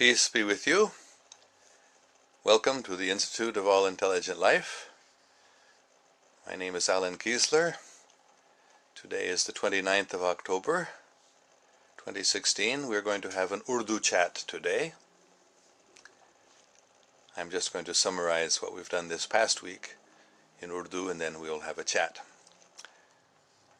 Peace be with you. Welcome to the Institute of All Intelligent Life. My name is Alan Kiesler. Today is the 29th of October, 2016. We're going to have an Urdu chat today. I'm just going to summarize what we've done this past week in Urdu and then we'll have a chat.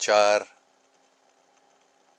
4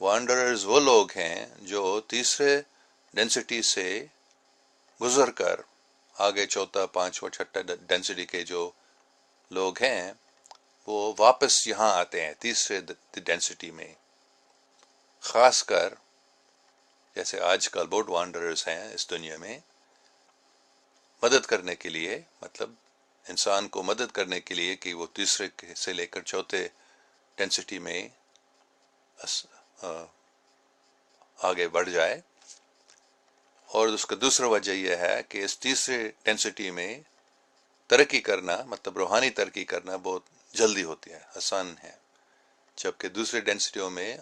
Wanderers وہ لوگ ہیں جو تیسرے density سے گزر کر آگے چوتھا پانچواں چھٹا ڈینسٹی کے جو لوگ ہیں وہ واپس یہاں آتے ہیں تیسرے ڈینسٹی میں. خاص کر جیسے آج کل بہت وانڈررز ہیں اس دنیا میں مدد کرنے کے لیے، مطلب انسان کو مدد کرنے کے لیے کہ وہ تیسرے سے لے کر چوتھے ڈینسٹی میں آگے بڑھ جائے. اور اس کا دوسرا وجہ یہ ہے کہ اس تیسرے ڈینسٹی میں ترقی کرنا، مطلب روحانی ترقی کرنا بہت جلدی ہوتی ہے، آسان ہے، جبکہ دوسرے ڈینسٹیوں میں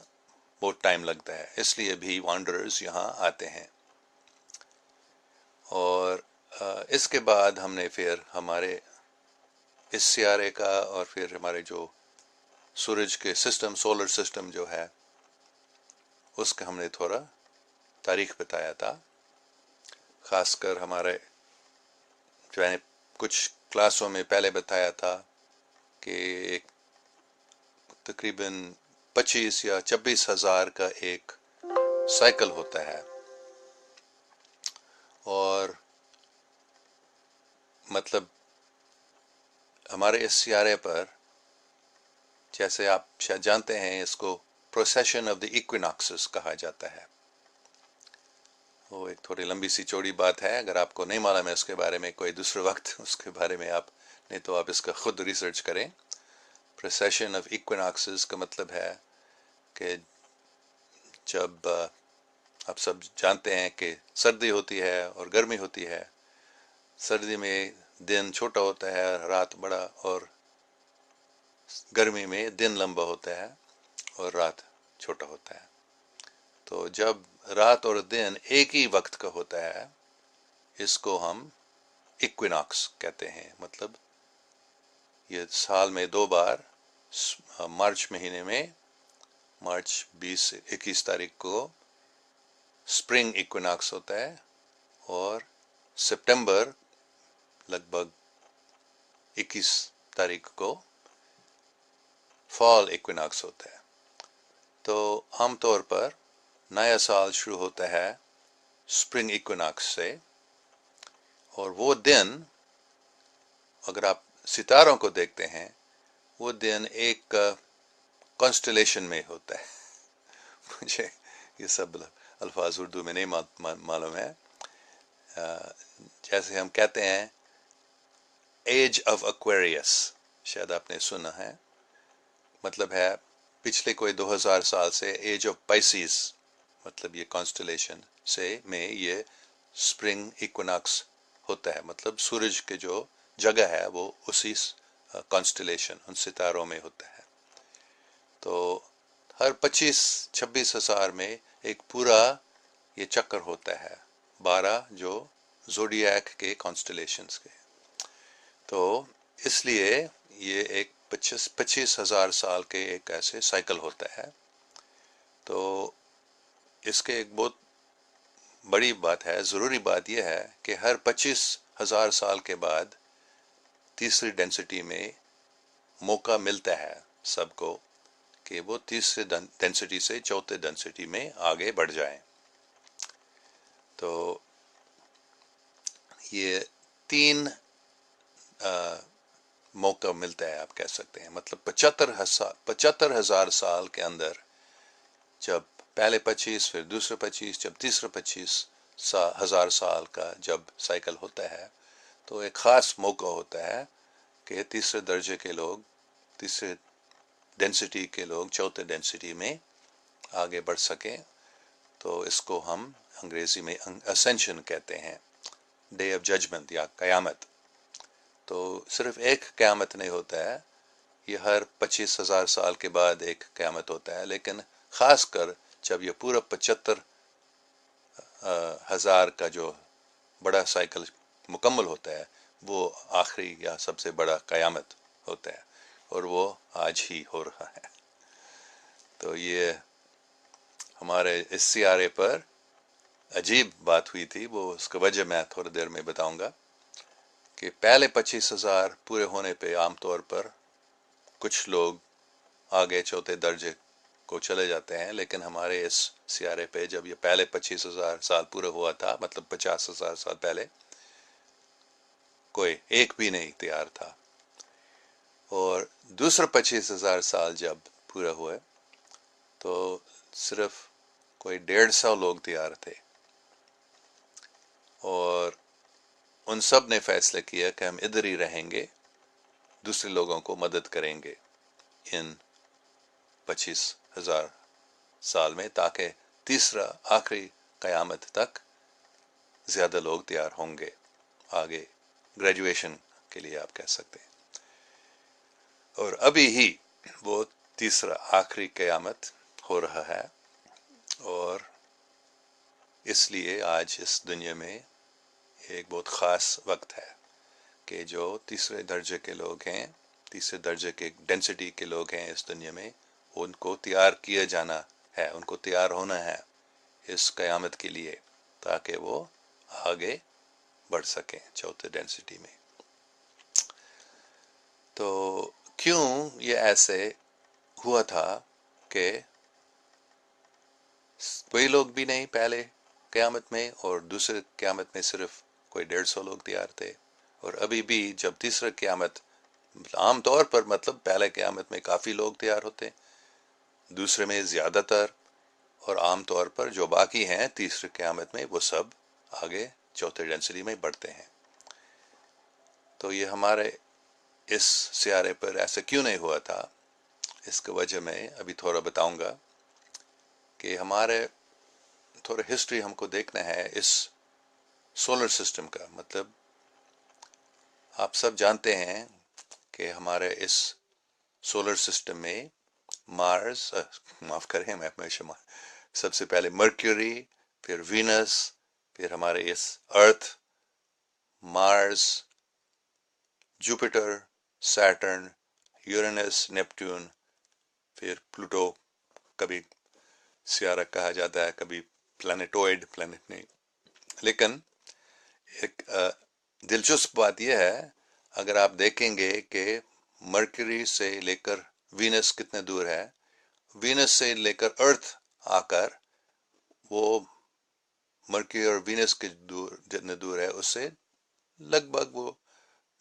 بہت ٹائم لگتا ہے. اس لیے بھی وانڈررز یہاں آتے ہیں. اور اس کے بعد ہم نے پھر ہمارے اس سیارے کا اور پھر ہمارے جو سورج کے سسٹم، سولر سسٹم جو ہے، اس کا ہم نے تھوڑا تاریخ بتایا تھا. خاص کر ہمارے جو ہے کچھ کلاسوں میں پہلے بتایا تھا کہ تقریباً 25 یا 26 ہزار کا ایک سائیکل ہوتا ہے. اور مطلب ہمارے اس سیارے پر، جیسے آپ شاید جانتے ہیں، اس کو پروسیشن آف دی ایکویناکسز کہا جاتا ہے. وہ ایک تھوڑی لمبی سی چوڑی بات ہے، اگر آپ کو نہیں معلوم ہے اس کے بارے میں کوئی دوسرے وقت اس کے بارے میں آپ نہیں تو آپ اس کا خود ریسرچ کریں. پروسیشن آف ایکویناکسز کا مطلب ہے کہ جب آپ سب جانتے ہیں کہ سردی ہوتی ہے اور گرمی ہوتی ہے. سردی میں دن چھوٹا ہوتا ہے، رات بڑا، اور گرمی میں دن لمبا ہوتا ہے اور رات چھوٹا ہوتا ہے. تو جب رات اور دن ایک ہی وقت کا ہوتا ہے، اس کو ہم ایکویناکس کہتے ہیں. مطلب یہ سال میں 2 بار، مارچ مہینے میں مارچ 21 تاریخ کو سپرنگ ایکویناکس ہوتا ہے، اور سپٹمبر لگ بھگ 21 تاریخ کو فال ایکویناکس ہوتا ہے. تو عام طور پر نیا سال شروع ہوتا ہے سپرنگ ایکویناکس سے، اور وہ دن اگر آپ ستاروں کو دیکھتے ہیں وہ دن ایک کانسٹلیشن میں ہوتا ہے. مجھے یہ سب الفاظ اردو میں نہیں معلوم ہے. جیسے ہم کہتے ہیں ایج آف ایکویریس، شاید آپ نے سنا ہے، مطلب ہے پچھلے کوئی 2000 سال سے ایج آف پائسیز، مطلب یہ کانسٹلیشن سے میں یہ سپرنگ ایکویناکس ہوتا ہے. مطلب سورج کے جو جگہ ہے وہ اسی کانسٹلیشن، ان ستاروں میں ہوتا ہے. تو ہر 25-26 ہزار میں ایک پورا یہ چکر ہوتا ہے، 12 جو زوڈیاک کے کانسٹلیشنز کے. تو اس لیے یہ ایک 25 ہزار سال کے ایک ایسے سائیکل ہوتا ہے. تو اس کے ایک بہت بڑی بات ہے، ضروری بات یہ ہے کہ ہر 25 ہزار سال کے بعد تیسری ڈینسٹی میں موقع ملتا ہے سب کو کہ وہ تیسرے ڈینسٹی سے چوتھے ڈینسٹی میں آگے بڑھ جائیں. تو یہ 3 موقع ملتا ہے، آپ کہہ سکتے ہیں. مطلب 75 ہزار سال کے اندر، جب پہلے 25، پھر دوسرے 25، جب تیسرے 25 ہزار سال کا جب سائیکل ہوتا ہے، تو ایک خاص موقع ہوتا ہے کہ تیسرے درجے کے لوگ، تیسرے ڈینسٹی کے لوگ چوتھے ڈینسٹی میں آگے بڑھ سکیں. تو اس کو ہم انگریزی میں اسینشن کہتے ہیں، ڈے آف ججمنٹ یا قیامت. تو صرف ایک قیامت نہیں ہوتا ہے، یہ ہر 25 ہزار سال کے بعد ایک قیامت ہوتا ہے. لیکن خاص کر جب یہ پورا 75 ہزار کا جو بڑا سائیکل مکمل ہوتا ہے، وہ آخری یا سب سے بڑا قیامت ہوتا ہے، اور وہ آج ہی ہو رہا ہے. تو یہ ہمارے اس سیارے پر عجیب بات ہوئی تھی، وہ اس کا وجہ میں تھوڑی دیر میں بتاؤں گا. کہ پہلے 25 ہزار پورے ہونے پہ عام طور پر کچھ لوگ آگے چوتھے درجے کو چلے جاتے ہیں، لیکن ہمارے اس سیارے پہ جب یہ پہلے 25,000 سال پورا ہوا تھا، مطلب 50,000 سال پہلے، کوئی ایک بھی نہیں تیار تھا. اور دوسرا 25,000 سال جب پورا ہوئے تو صرف کوئی 150 لوگ تیار تھے، اور ان سب نے فیصلہ کیا کہ ہم ادھر ہی رہیں گے، دوسرے لوگوں کو مدد کریں گے ان 25,000 سال میں، تاکہ تیسرا آخری قیامت تک زیادہ لوگ تیار ہوں گے آگے گریجویشن کے لیے آپ کہہ سکتے ہیں. اور ابھی ہی وہ تیسرا آخری قیامت ہو رہا ہے، اور اس لیے آج اس دنیا میں ایک بہت خاص وقت ہے کہ جو تیسرے درجے کے لوگ ہیں، تیسرے درجے کے ڈینسٹی کے لوگ ہیں اس دنیا میں، ان کو تیار کیا جانا ہے، ان کو تیار ہونا ہے اس قیامت کے لیے، تاکہ وہ آگے بڑھ سکیں چوتھے ڈینسٹی میں. تو کیوں یہ ایسے ہوا تھا کہ کوئی لوگ بھی نہیں پہلے قیامت میں، اور دوسرے قیامت میں صرف کوئی 150 لوگ تیار تھے، اور ابھی بھی جب تیسرا قیامت، عام طور پر مطلب پہلے قیامت میں کافی لوگ تیار ہوتے، دوسرے میں زیادہ تر، اور عام طور پر جو باقی ہیں تیسرے قیامت میں وہ سب آگے چوتھے ڈینسٹی میں بڑھتے ہیں. تو یہ ہمارے اس سیارے پر ایسا کیوں نہیں ہوا تھا، اس کی وجہ میں ابھی تھوڑا بتاؤں گا. کہ ہمارے تھوڑا ہسٹری ہم کو دیکھنا ہے اس سولر سسٹم کا. مطلب آپ سب جانتے ہیں کہ ہمارے اس سولر سسٹم میں مارس، معاف کریں میں ہمیشہ سب سے پہلے مرکیوری، پھر وینس، پھر ہمارے اس ارتھ، مارس، جوپیٹر، سیٹرن، یورینس، نیپٹون، پھر پلوٹو، کبھی سیارہ کہا جاتا ہے، کبھی پلانٹوئڈ، پلانٹ نہیں. لیکن ایک دلچسپ بات یہ ہے، اگر آپ دیکھیں گے کہ مرکری سے لے کر وینس کتنے دور ہے، وینس سے لے کر ارتھ آ کر وہ مرکری اور وینس کے دور جتنے دور ہے اس سے لگ بھگ وہ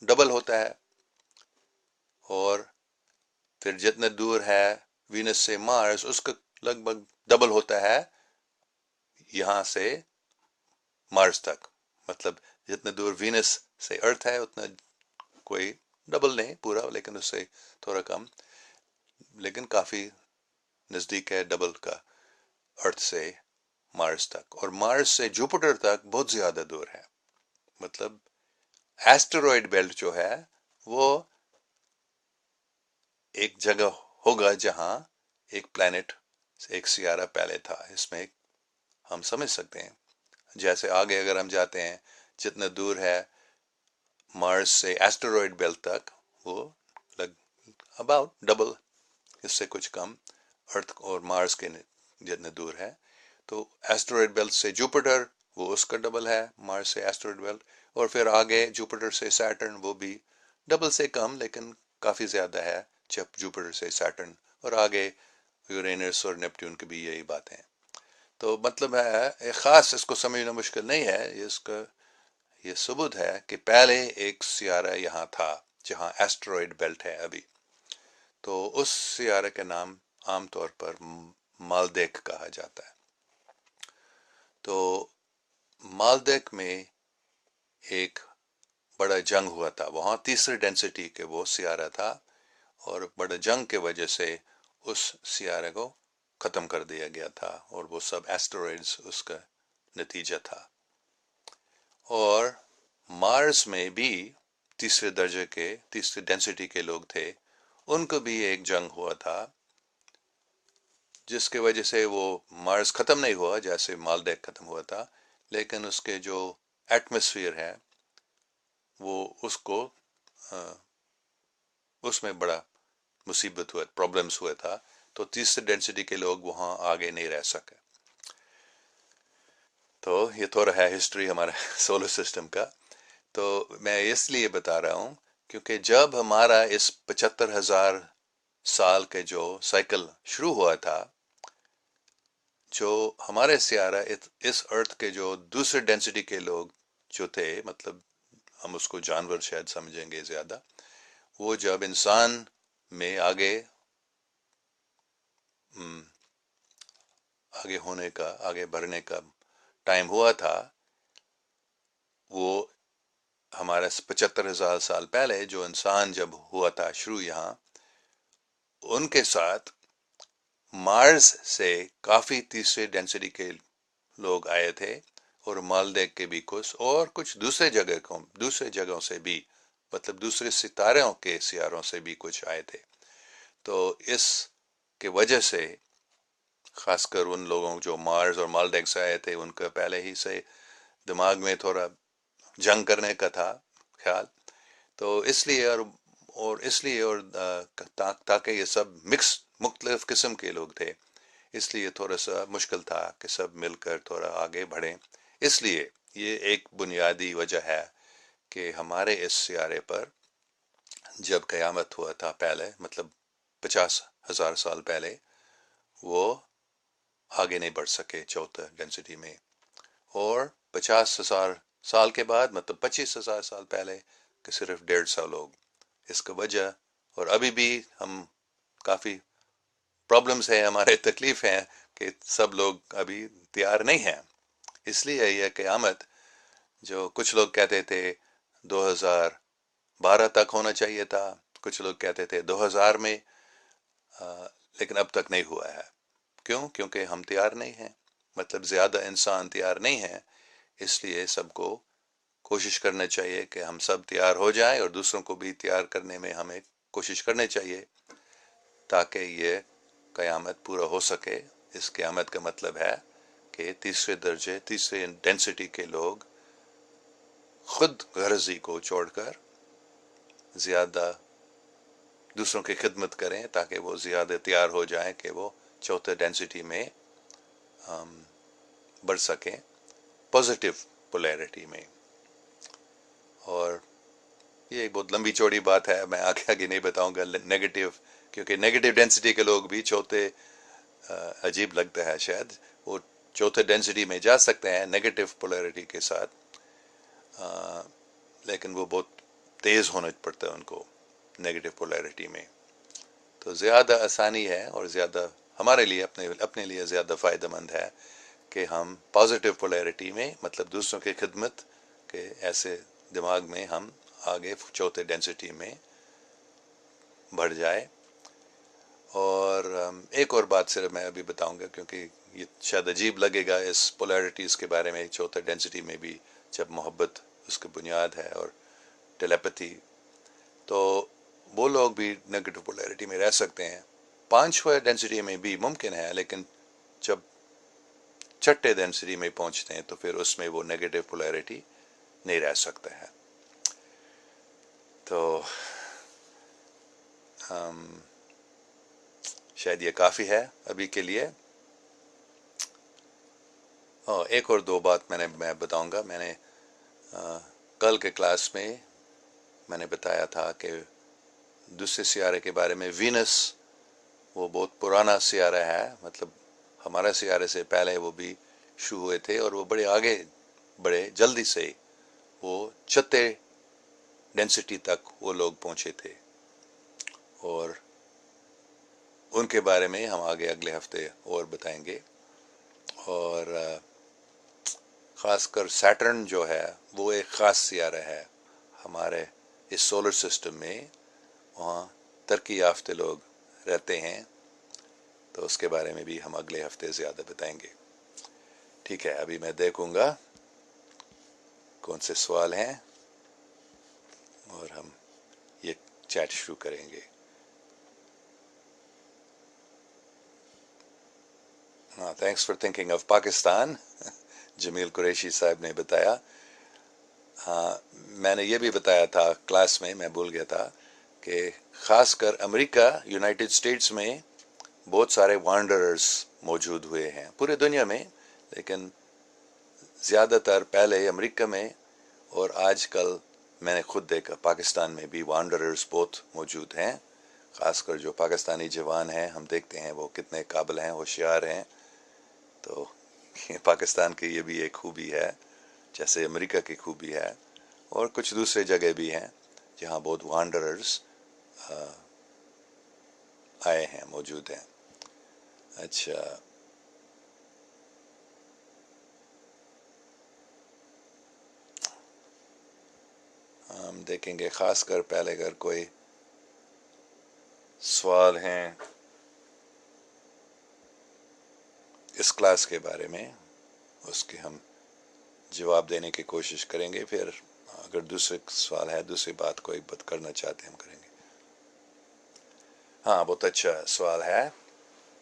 ڈبل ہوتا ہے. اور پھر جتنے دور ہے وینس سے مارس، اس کا لگ بھگ ڈبل ہوتا ہے یہاں سے مارس تک. مطلب جتنے دور وینس سے ارتھ ہے اتنا کوئی ڈبل نہیں پورا، لیکن اس سے تھوڑا کم، لیکن کافی نزدیک ہے ڈبل کا ارتھ سے مارس تک. اور مارس سے جوپیٹر تک بہت زیادہ دور ہے. مطلب ایسٹروئڈ بیلٹ جو ہے وہ ایک جگہ ہوگا جہاں ایک پلانٹ، ایک سیارہ پہلے تھا. اس میں ہم سمجھ سکتے ہیں جیسے آگے اگر ہم جاتے ہیں جتنا دور ہے مارس سے ایسٹروئڈ بیلٹ تک، وہ اباؤٹ ڈبل، اس سے کچھ کم ارتھ اور مارس کے جتنے دور ہے. تو ایسٹروئڈ بیلٹ سے جوپیٹر وہ اس کا ڈبل ہے، مارس سے ایسٹروئڈ بیلٹ. اور پھر آگے جوپیٹر سے سیٹرن وہ بھی ڈبل سے کم لیکن کافی زیادہ ہے جوپیٹر سے سیٹرن. اور آگے یورینس اور نیپٹون کی بھی یہی بات ہے. تو مطلب ہے ایک خاص، اس کو سمجھنا مشکل نہیں ہے، اس کا یہ ثبوت ہے کہ پہلے ایک سیارہ یہاں تھا جہاں ایسٹروئڈ بیلٹ ہے ابھی. تو اس سیارے کا نام عام طور پر مالدیک کہا جاتا ہے. تو مالدیک میں ایک بڑا جنگ ہوا تھا، وہاں تیسری ڈینسٹی کے وہ سیارہ تھا، اور بڑا جنگ کے وجہ سے اس سیارے کو ختم کر دیا گیا تھا، اور وہ سب ایسٹروئڈز اس کا نتیجہ تھا. اور مارس میں بھی تیسرے درجے کے، تیسری ڈینسٹی کے لوگ تھے، ان کو بھی ایک جنگ ہوا تھا جس کی وجہ سے وہ مارس ختم نہیں ہوا جیسے مالدیک ختم ہوا تھا، لیکن اس کے جو ایٹماسفیئر ہے وہ اس کو اس میں بڑا مصیبت ہوا، پرابلمس ہوا تھا. تو تیسری ڈینسٹی کے لوگ وہاں آگے نہیں رہ سکے. تو یہ تھوڑا ہے ہسٹری ہمارے سولر سسٹم کا. تو میں اس لیے بتا رہا ہوں کیونکہ جب ہمارا اس 75,000 سال کے جو سائیکل شروع ہوا تھا جو ہمارے سیارہ اس ارتھ کے جو دوسرے ڈینسٹی کے لوگ جو تھے، مطلب ہم اس کو جانور شاید سمجھیں گے زیادہ، وہ جب انسان میں آگے ہونے کا، آگے بڑھنے کا ٹائم ہوا تھا، وہ ہمارا 75,000 سال پہلے جو انسان جب ہوا تھا شروع یہاں، ان کے ساتھ مارس سے کافی تیسرے ڈینسٹی کے لوگ آئے تھے، اور مالدیک کے بھی کچھ، اور کچھ دوسرے جگہوں سے بھی، مطلب دوسرے ستاروں کے سیاروں سے بھی کچھ آئے تھے. تو اس کی وجہ سے خاص کر ان لوگوں جو مارس اور مالدیک سے آئے تھے، ان کا پہلے ہی سے دماغ میں تھوڑا جنگ کرنے کا تھا خیال. تو اس لیے اور تاکہ یہ سب مختلف قسم کے لوگ تھے، اس لیے تھوڑا سا مشکل تھا کہ سب مل کر تھوڑا آگے بڑھیں. اس لیے یہ ایک بنیادی وجہ ہے کہ ہمارے اس سیارے پر جب قیامت ہوا تھا پہلے، مطلب 50,000 سال پہلے، وہ آگے نہیں بڑھ سکے چوتھا ڈینسٹی میں. اور 50,000 سال کے بعد، مطلب 25,000 سال پہلے، کہ صرف 150 لوگ. اس کا وجہ، اور ابھی بھی ہم کافی پرابلمز ہیں، ہمارے تکلیف ہیں کہ سب لوگ ابھی تیار نہیں ہیں. اس لیے یہ قیامت جو کچھ لوگ کہتے تھے 2012 تک ہونا چاہیے تھا، کچھ لوگ کہتے تھے 2000 میں، لیکن اب تک نہیں ہوا ہے. کیوں؟ کیونکہ ہم تیار نہیں ہیں، مطلب زیادہ انسان تیار نہیں ہیں. اس لیے سب کو کوشش کرنا چاہیے کہ ہم سب تیار ہو جائیں، اور دوسروں کو بھی تیار کرنے میں ہمیں کوشش کرنی چاہیے تاکہ یہ قیامت پورا ہو سکے. اس قیامت کا مطلب ہے کہ تیسرے ڈینسٹی کے لوگ خود غرضی کو چھوڑ کر زیادہ دوسروں کی خدمت کریں تاکہ وہ زیادہ تیار ہو جائیں کہ وہ چوتھے ڈینسٹی میں بڑھ سکیں، پازیٹیو پولیرٹی میں. اور یہ ایک بہت لمبی چوڑی بات ہے، میں آگے نہیں بتاؤں گا نیگیٹو، کیونکہ نیگیٹو ڈینسٹی کے لوگ بھی چوتھے، عجیب لگتا ہے شاید، وہ چوتھے ڈینسٹی میں جا سکتے ہیں نیگیٹو پولیرٹی کے ساتھ، لیکن وہ بہت تیز ہونا پڑتا ہے ان کو نیگیٹو پولیرٹی میں. تو زیادہ آسانی ہے اور زیادہ ہمارے لیے اپنے لیے زیادہ فائدہ مند ہے کہ ہم پازیٹیو پولیرٹی میں، مطلب دوسروں کی خدمت کے ایسے دماغ میں ہم آگے چوتھے ڈینسٹی میں بڑھ جائے. اور ایک اور بات صرف میں ابھی بتاؤں گا، کیونکہ یہ شاید عجیب لگے گا اس پولیرٹیز کے بارے میں. چوتھے ڈینسٹی میں بھی جب محبت اس کی بنیاد ہے اور ٹیلیپتھی، تو وہ لوگ بھی نیگیٹو پولیرٹی میں رہ سکتے ہیں. 5واں ڈینسٹی میں بھی ممکن ہے، لیکن جب چھٹے ڈینسٹی میں پہنچتے ہیں تو پھر اس میں وہ نیگیٹو پولیرٹی نہیں رہ سکتا ہے. تو شاید یہ کافی ہے ابھی کے لیے. ایک اور دو بات میں بتاؤں گا. میں نے کل کے کلاس میں نے بتایا تھا کہ دوسرے سیارے کے بارے میں، وینس، وہ بہت پرانا سیارہ ہے، مطلب ہمارے سیارے سے پہلے وہ بھی شروع ہوئے تھے، اور وہ بڑے جلدی سے وہ چھٹے ڈینسٹی تک وہ لوگ پہنچے تھے. اور ان کے بارے میں ہم آگے اگلے ہفتے اور بتائیں گے. اور خاص کر سیٹرن جو ہے وہ ایک خاص سیارہ ہے ہمارے اس سولر سسٹم میں، وہاں ترقی یافتہ لوگ رہتے ہیں، تو اس کے بارے میں بھی ہم اگلے ہفتے زیادہ بتائیں گے. ٹھیک ہے، ابھی میں دیکھوں گا کون سے سوال ہیں اور ہم یہ چیٹ شروع کریں گے. Thanks for thinking of Pakistan, Jamil Qureshi Sahab نے بتایا. میں نے یہ بھی بتایا تھا کلاس میں بھول گیا تھا کہ خاص کر امریکہ، یونائٹڈ اسٹیٹس میں بہت سارے وانڈررز موجود ہوئے ہیں پورے دنیا میں، لیکن زیادہ تر پہلے امریکہ میں، اور آج کل میں نے خود دیکھا پاکستان میں بھی وانڈررز بہت موجود ہیں. خاص کر جو پاکستانی جوان ہیں، ہم دیکھتے ہیں وہ کتنے قابل ہیں، ہوشیار ہیں. تو پاکستان کی یہ بھی ایک خوبی ہے، جیسے امریکہ کی خوبی ہے، اور کچھ دوسرے جگہ بھی ہیں جہاں بہت وانڈررز آئے ہیں، موجود ہیں۔ اچھا، ہم دیکھیں گے خاص کر پہلے اگر کوئی سوال ہیں اس کلاس کے بارے میں، اس کے ہم جواب دینے کی کوشش کریں گے، پھر اگر دوسرے سوال ہے، دوسری بات کوئی بات کرنا چاہتے ہیں ہم کریں گے۔ ہاں، بہت اچھا سوال ہے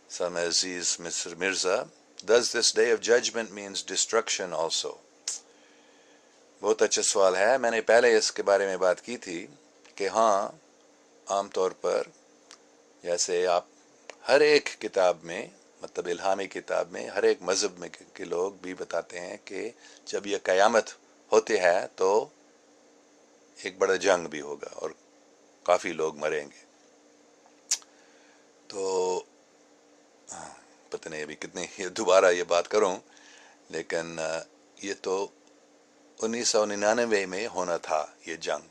سلم عزیز مصر Mirza, Does this day of judgment means destruction also؟ بہت اچھا سوال ہے۔ میں نے پہلے اس کے بارے میں بات کی تھی کہ ہاں، عام طور پر جیسے آپ ہر ایک کتاب میں، مطلب الہامی کتاب میں، ہر ایک مذہب میں کے لوگ بھی بتاتے ہیں کہ جب یہ قیامت ہوتی ہے تو ایک بڑا جنگ بھی ہوگا اور کافی لوگ مریں گے۔ تو پتہ نہیں ابھی کتنی دوبارہ یہ بات کروں، لیکن یہ تو 1999 میں ہونا تھا یہ جنگ۔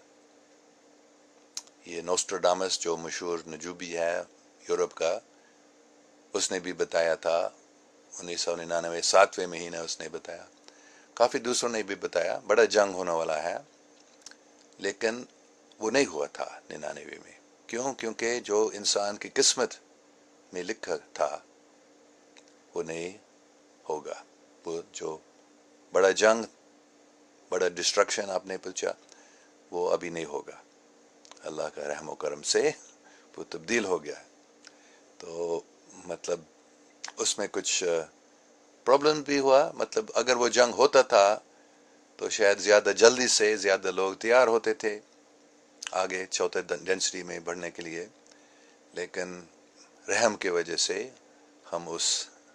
یہ نوسٹراڈامس جو مشہور نجومی ہے یورپ کا، اس نے بھی بتایا تھا 1999 7ویں مہینے اس نے بتایا، کافی دوسروں نے بھی بتایا بڑا جنگ ہونے والا ہے، لیکن وہ نہیں ہوا تھا 99 میں۔ کیونکہ جو انسان کی قسمت میں لکھا تھا وہ نہیں ہوگا۔ وہ جو بڑا جنگ، بڑا ڈسٹرکشن آپ نے پوچھا، وہ ابھی نہیں ہوگا، اللہ کا رحم و کرم سے وہ تبدیل ہو گیا ہے۔ تو مطلب اس میں کچھ پرابلم بھی ہوا، مطلب اگر وہ جنگ ہوتا تھا تو شاید زیادہ جلدی سے زیادہ لوگ تیار ہوتے تھے آگے چوتھے ڈینسٹی میں بڑھنے کے لیے، لیکن رحم کی وجہ سے ہم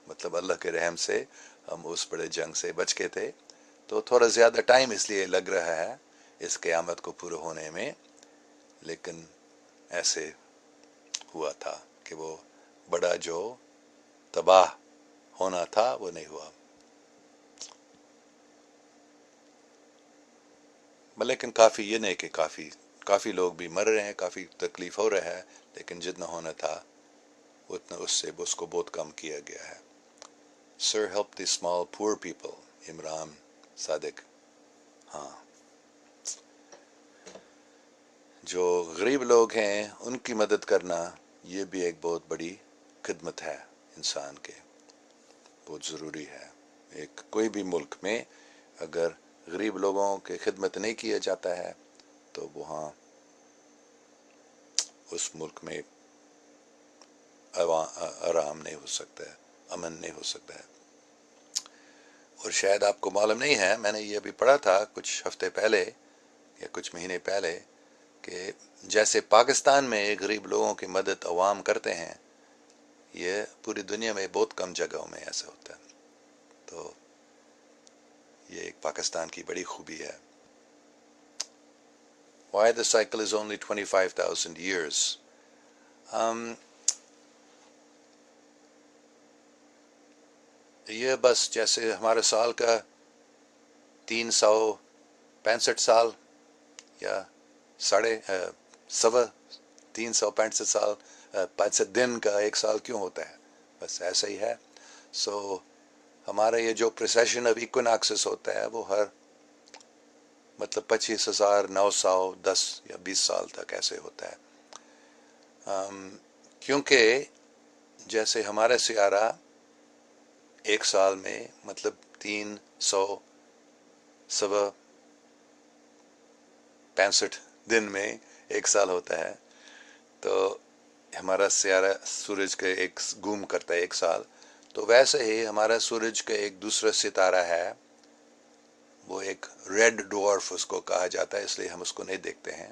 مطلب اللہ کے رحم سے ہم اس بڑے جنگ سے بچ کے تھے۔ تو تھوڑا زیادہ ٹائم اس لیے لگ رہا ہے اس قیامت کو پورا ہونے میں، لیکن ایسے ہوا تھا کہ وہ بڑا جو تباہ ہونا تھا وہ نہیں ہوا۔ لیکن کافی یہ نہیں کہ کافی لوگ بھی مر رہے ہیں، کافی تکلیف ہو رہا ہے، لیکن جتنا ہونا تھا اتنا اس کو بہت کم کیا گیا ہے۔ Sir help the small poor people، Imran صادق۔ ہاں، جو غریب لوگ ہیں ان کی مدد کرنا یہ بھی ایک بہت بڑی خدمت ہے انسان کے، بہت ضروری ہے۔ کوئی بھی ملک میں اگر غریب لوگوں کی خدمت نہیں کیا جاتا ہے تو وہاں اس ملک میں آرام نہیں ہو سکتا ہے، امن نہیں ہو سکتا ہے۔ اور شاید آپ کو معلوم نہیں ہے، میں نے یہ بھی پڑھا تھا کچھ ہفتے پہلے یا کچھ مہینے پہلے، کہ جیسے پاکستان میں غریب لوگوں کی مدد عوام کرتے ہیں، یہ پوری دنیا میں بہت کم جگہوں میں ایسا ہوتا ہے۔ تو یہ ایک پاکستان کی بڑی خوبی ہے۔ Why the cycle is only 25,000 years؟ یہ بس جیسے ہمارے سال کا 365 سال یا 365 سال، 65 دن کا ایک سال کیوں ہوتا ہے، بس ایسا ہی ہے۔ ہمارا یہ جو پریسیشن آف ایکوناکسس ہوتا ہے وہ ہر مطلب 25,910 یا 20 سال تک ایسے ہوتا ہے، کیونکہ جیسے ہمارا سیارہ ایک سال میں مطلب 365 دن میں ایک سال ہوتا ہے، تو ہمارا سیارہ سورج کے ایک گھوم کرتا ہے ایک سال، تو ویسے ہی ہمارا سورج کا ایک دوسرا ستارہ ہے، وہ ایک ریڈ ڈوارف اس کو کہا جاتا ہے، اس لیے ہم اس کو نہیں دیکھتے ہیں۔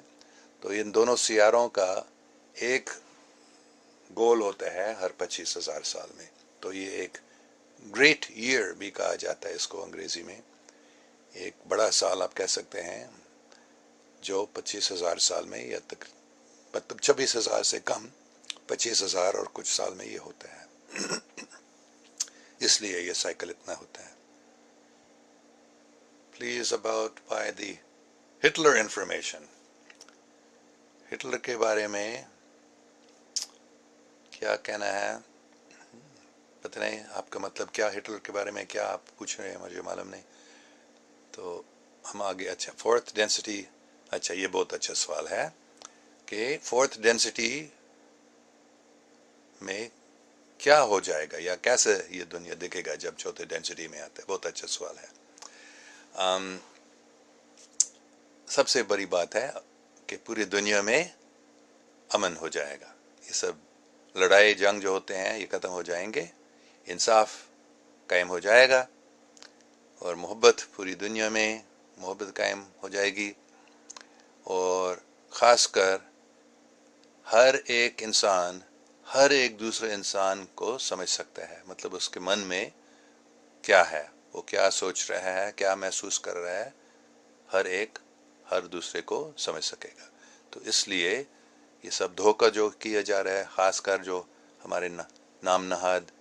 تو ان دونوں سیاروں کا ایک گول ہوتا ہے ہر 25,000 سال میں، تو یہ ایک گریٹ ایئر بھی کہا جاتا ہے اس کو انگریزی میں، ایک بڑا سال آپ کہہ سکتے ہیں، جو 25,000 سال میں یا تک مطلب 26,000 سے کم، 25,000 اور کچھ سال میں یہ ہوتا ہے۔ اس لیے یہ سائیکل اتنا ہوتا ہے. Please about by the Hitler information. Hitler کے بارے میں کیا کہنا ہے پتہ نہیں آپ کا مطلب کیا ہٹلر کے بارے میں کیا آپ پوچھ رہے ہیں مجھے معلوم نہیں. تو ہم آگے. اچھا فورتھ ڈینسٹی. اچھا یہ بہت اچھا سوال ہے کہ فورتھ ڈینسٹی میں کیا ہو جائے گا یا کیسے یہ دنیا دکھے گا جب چوتھے ڈینسٹی میں آتے. بہت اچھا سوال ہے. سب سے بڑی بات ہے کہ پوری دنیا میں امن ہو جائے گا. یہ سب لڑائی جنگ جو ہوتے ہیں یہ ختم ہو جائیں گے. انصاف قائم ہو جائے گا اور محبت پوری دنیا میں محبت قائم ہو جائے گی. اور خاص کر ہر ایک انسان ہر ایک دوسرے انسان کو سمجھ سکتا ہے. مطلب اس کے من میں کیا ہے, وہ کیا سوچ رہا ہے, کیا محسوس کر رہا ہے, ہر ایک ہر دوسرے کو سمجھ سکے گا. تو اس لیے یہ سب دھوکہ جو کیا جا رہا ہے, خاص کر جو ہمارے نام نہاد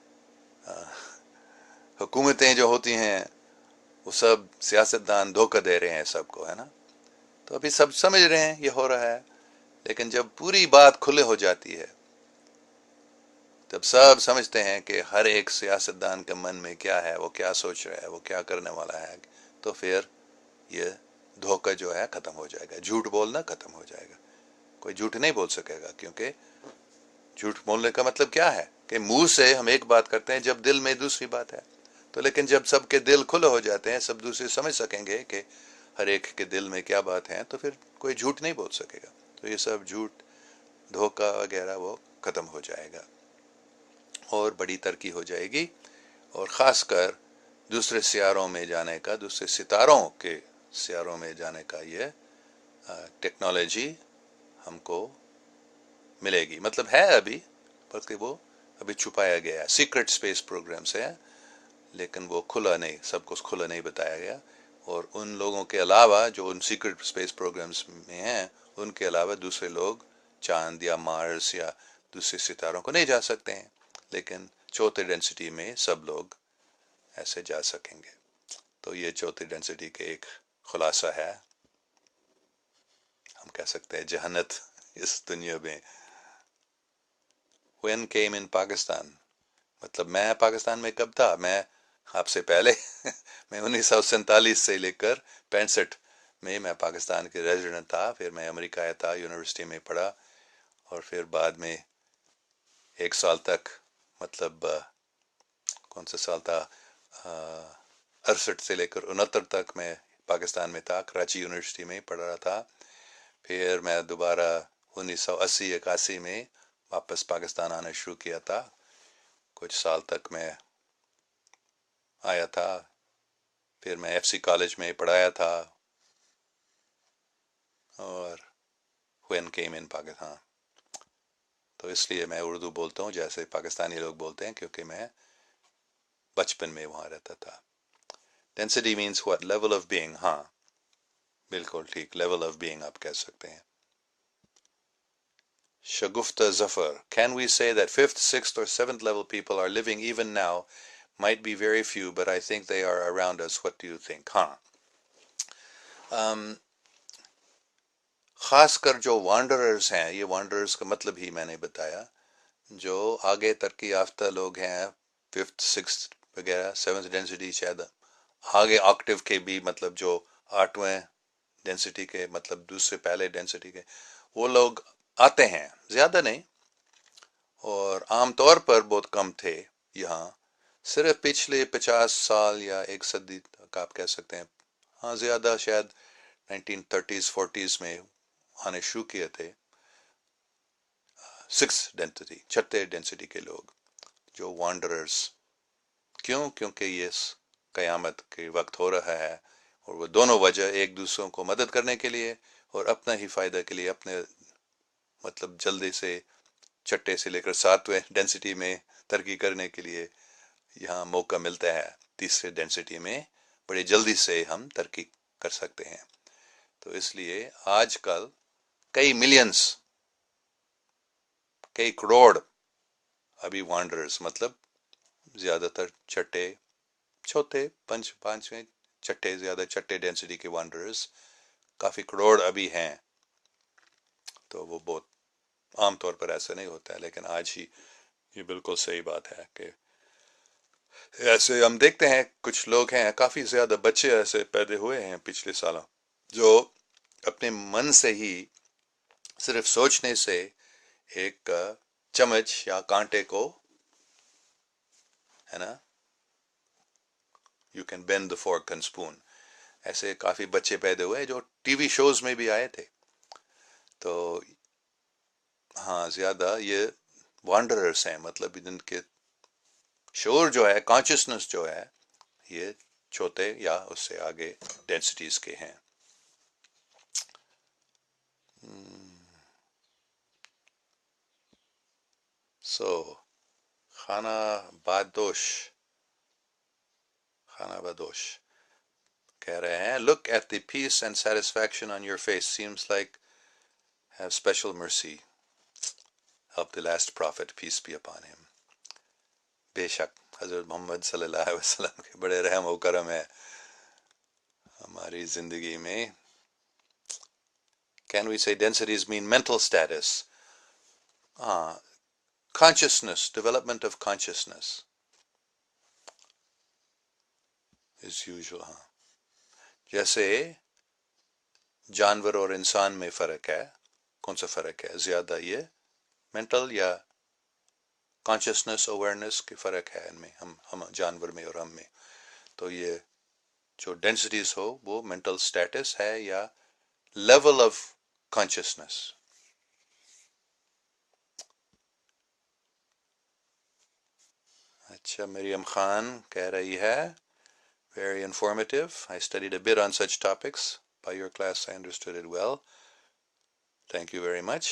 حکومتیں جو ہوتی ہیں وہ سب سیاستدان دھوکہ دے رہے ہیں سب کو, ہے نا. تو ابھی سب سمجھ رہے ہیں یہ ہو رہا ہے, لیکن جب پوری بات کھلے ہو جاتی ہے تب سب سمجھتے ہیں کہ ہر ایک سیاستدان کے من میں کیا ہے, وہ کیا سوچ رہا ہے, وہ کیا کرنے والا ہے. تو پھر یہ دھوکہ جو ہے ختم ہو جائے گا, جھوٹ بولنا ختم ہو جائے گا. کوئی جھوٹ نہیں بول سکے گا, کیونکہ جھوٹ بولنے کا مطلب کیا ہے کہ منہ سے ہم ایک بات کرتے ہیں جب دل میں دوسری بات ہے. تو لیکن جب سب کے دل کھلے ہو جاتے ہیں, سب دوسرے سمجھ سکیں گے کہ ہر ایک کے دل میں کیا بات ہے, تو پھر کوئی جھوٹ نہیں بول سکے گا. تو یہ سب جھوٹ دھوکہ وغیرہ وہ ختم ہو جائے گا اور بڑی ترقی ہو جائے گی. اور خاص کر دوسرے سیاروں میں جانے کا, دوسرے ستاروں کے سیاروں میں جانے کا یہ ٹیکنالوجی ہم کو ملے گی. مطلب ہے ابھی, بلکہ وہ ابھی چھپایا گیا ہے. سیکرٹ اسپیس پروگرام سے ہے, لیکن وہ کھلا نہیں, سب کو کھلا نہیں بتایا گیا. اور ان لوگوں کے علاوہ جو ان سیکرٹ اسپیس پروگرامز میں ہیں, ان کے علاوہ دوسرے لوگ چاند یا مارس یا دوسرے ستاروں کو نہیں جا سکتے ہیں. لیکن چوتھے ڈینسٹی میں سب لوگ ایسے جا سکیں گے. تو یہ چوتھی ڈینسٹی کا ایک خلاصہ ہے. ہم کہہ سکتے ہیں جہنت اس دنیا میں. when came in پاکستان, مطلب میں پاکستان میں کب تھا. میں آپ سے پہلے میں 1947 سے لے کر 65 میں پاکستان کے ریزیڈنٹ تھا. پھر میں امریکہ آیا تھا, یونیورسٹی میں پڑھا, اور پھر بعد میں 1 سال تک, مطلب کون سا سال تھا, 68 سے لے کر 69 تک میں پاکستان میں تھا, کراچی یونیورسٹی میں پڑھ رہا تھا. پھر میں دوبارہ 1980-81 میں واپس پاکستان آنا شروع کیا تھا. کچھ سال تک میں آیا تھا. پھر میں ایف سی کالج میں پڑھایا تھا. اور when came in پاکستان, تو اس لیے میں اردو بولتا ہوں جیسے پاکستانی لوگ بولتے ہیں, کیونکہ میں بچپن میں وہاں رہتا تھا. Density means what? Level of being. ہاں بالکل ٹھیک, level of being آپ کہہ سکتے ہیں. شگفتہ ظفر, can we say that 5th, 6th or 7th level people are living even now? Might be very few, but I think they are around us. What do you think? ہاں خاص کر جو Wanderers ہیں, یہ وانڈررز کا مطلب ہی میں نے بتایا, جو آگے ترقی یافتہ لوگ ہیں, 5th, 6th وغیرہ, 7th ڈینسٹی شاید آگے آکٹیو کے بھی, مطلب جو 8ویں ڈینسٹی کے, مطلب دوسرے پہلے ڈینسٹی کے, وہ لوگ آتے ہیں, زیادہ نہیں, اور عام طور پر بہت کم تھے یہاں. صرف پچھلے 50 سال یا 1 صدی تک آپ کہہ سکتے ہیں. ہاں زیادہ شاید 1930s 40s میں آنے شروع کیے تھے 6th ڈینسٹی, 6th ڈینسٹی کے لوگ, جو وانڈررز. کیوں؟ کیونکہ یہ قیامت کے وقت ہو رہا ہے, اور وہ دونوں وجہ, ایک دوسروں کو مدد کرنے کے لیے اور اپنا ہی فائدہ کے لیے, اپنے مطلب جلدی سے 6 سے لے کر 7ویں ڈینسٹی میں ترقی کرنے کے لیے یہاں موقع ملتا ہے. 3ری ڈینسٹی میں بڑے جلدی سے ہم ترقی کر سکتے ہیں. تو اس لیے آج کل کئی ملینز, کئی کروڑ ابھی وانڈررز, مطلب زیادہ تر چٹے چھوٹے پانچویں چٹے زیادہ چٹے ڈینسٹی کے وانڈررز کافی کروڑ ابھی ہیں. تو وہ بہت عام طور پر ایسا نہیں ہوتا ہے، لیکن آج ہی یہ بالکل صحیح بات ہے کہ ایسے ہم دیکھتے ہیں کچھ لوگ ہیں، کافی زیادہ بچے ایسے پیدا ہوئے ہیں پچھلے سالوں جو اپنے من سے ہی صرف سوچنے سے ایک چمچ یا کانٹے کو، ہے نا، you can bend the fork and spoon, ایسے کافی بچے پیدا ہوئے جو ٹی وی شوز میں بھی آئے تھے. تو ہاں زیادہ یہ وانڈررس ہیں، مطلب جن کے شعور جو ہے، کانشیسنس جو ہے، یہ چھوٹے یا اس سے آگے ڈینسٹیز کے ہیں. سو خانہ بدوش کہہ رہے ہیں look at the peace and satisfaction on your face seems like have special mercy of the last prophet peace be upon him. بے شک حضرت محمد صلی اللہ علیہ وسلم کے بڑے رحم و کرم ہے ہماری زندگی میں. Can we say densities mean mental status? Consciousness, development of consciousness is usual. جیسے جانور اور انسان میں فرق ہے. کون سا فرق ہے زیادہ؟ یہ مینٹل یا کانشیسنس اویئرنس کی فرق ہے ان میں، ہم جانور میں اور ہم میں. تو یہ جو ڈینسٹیز ہو وہ مینٹل سٹیٹس ہے یا لیول آف کانشیسنس. اچھا مریم خان کہہ رہی ہے very informative. I studied a bit on such topics. By your class I understood it well. Thank you very much.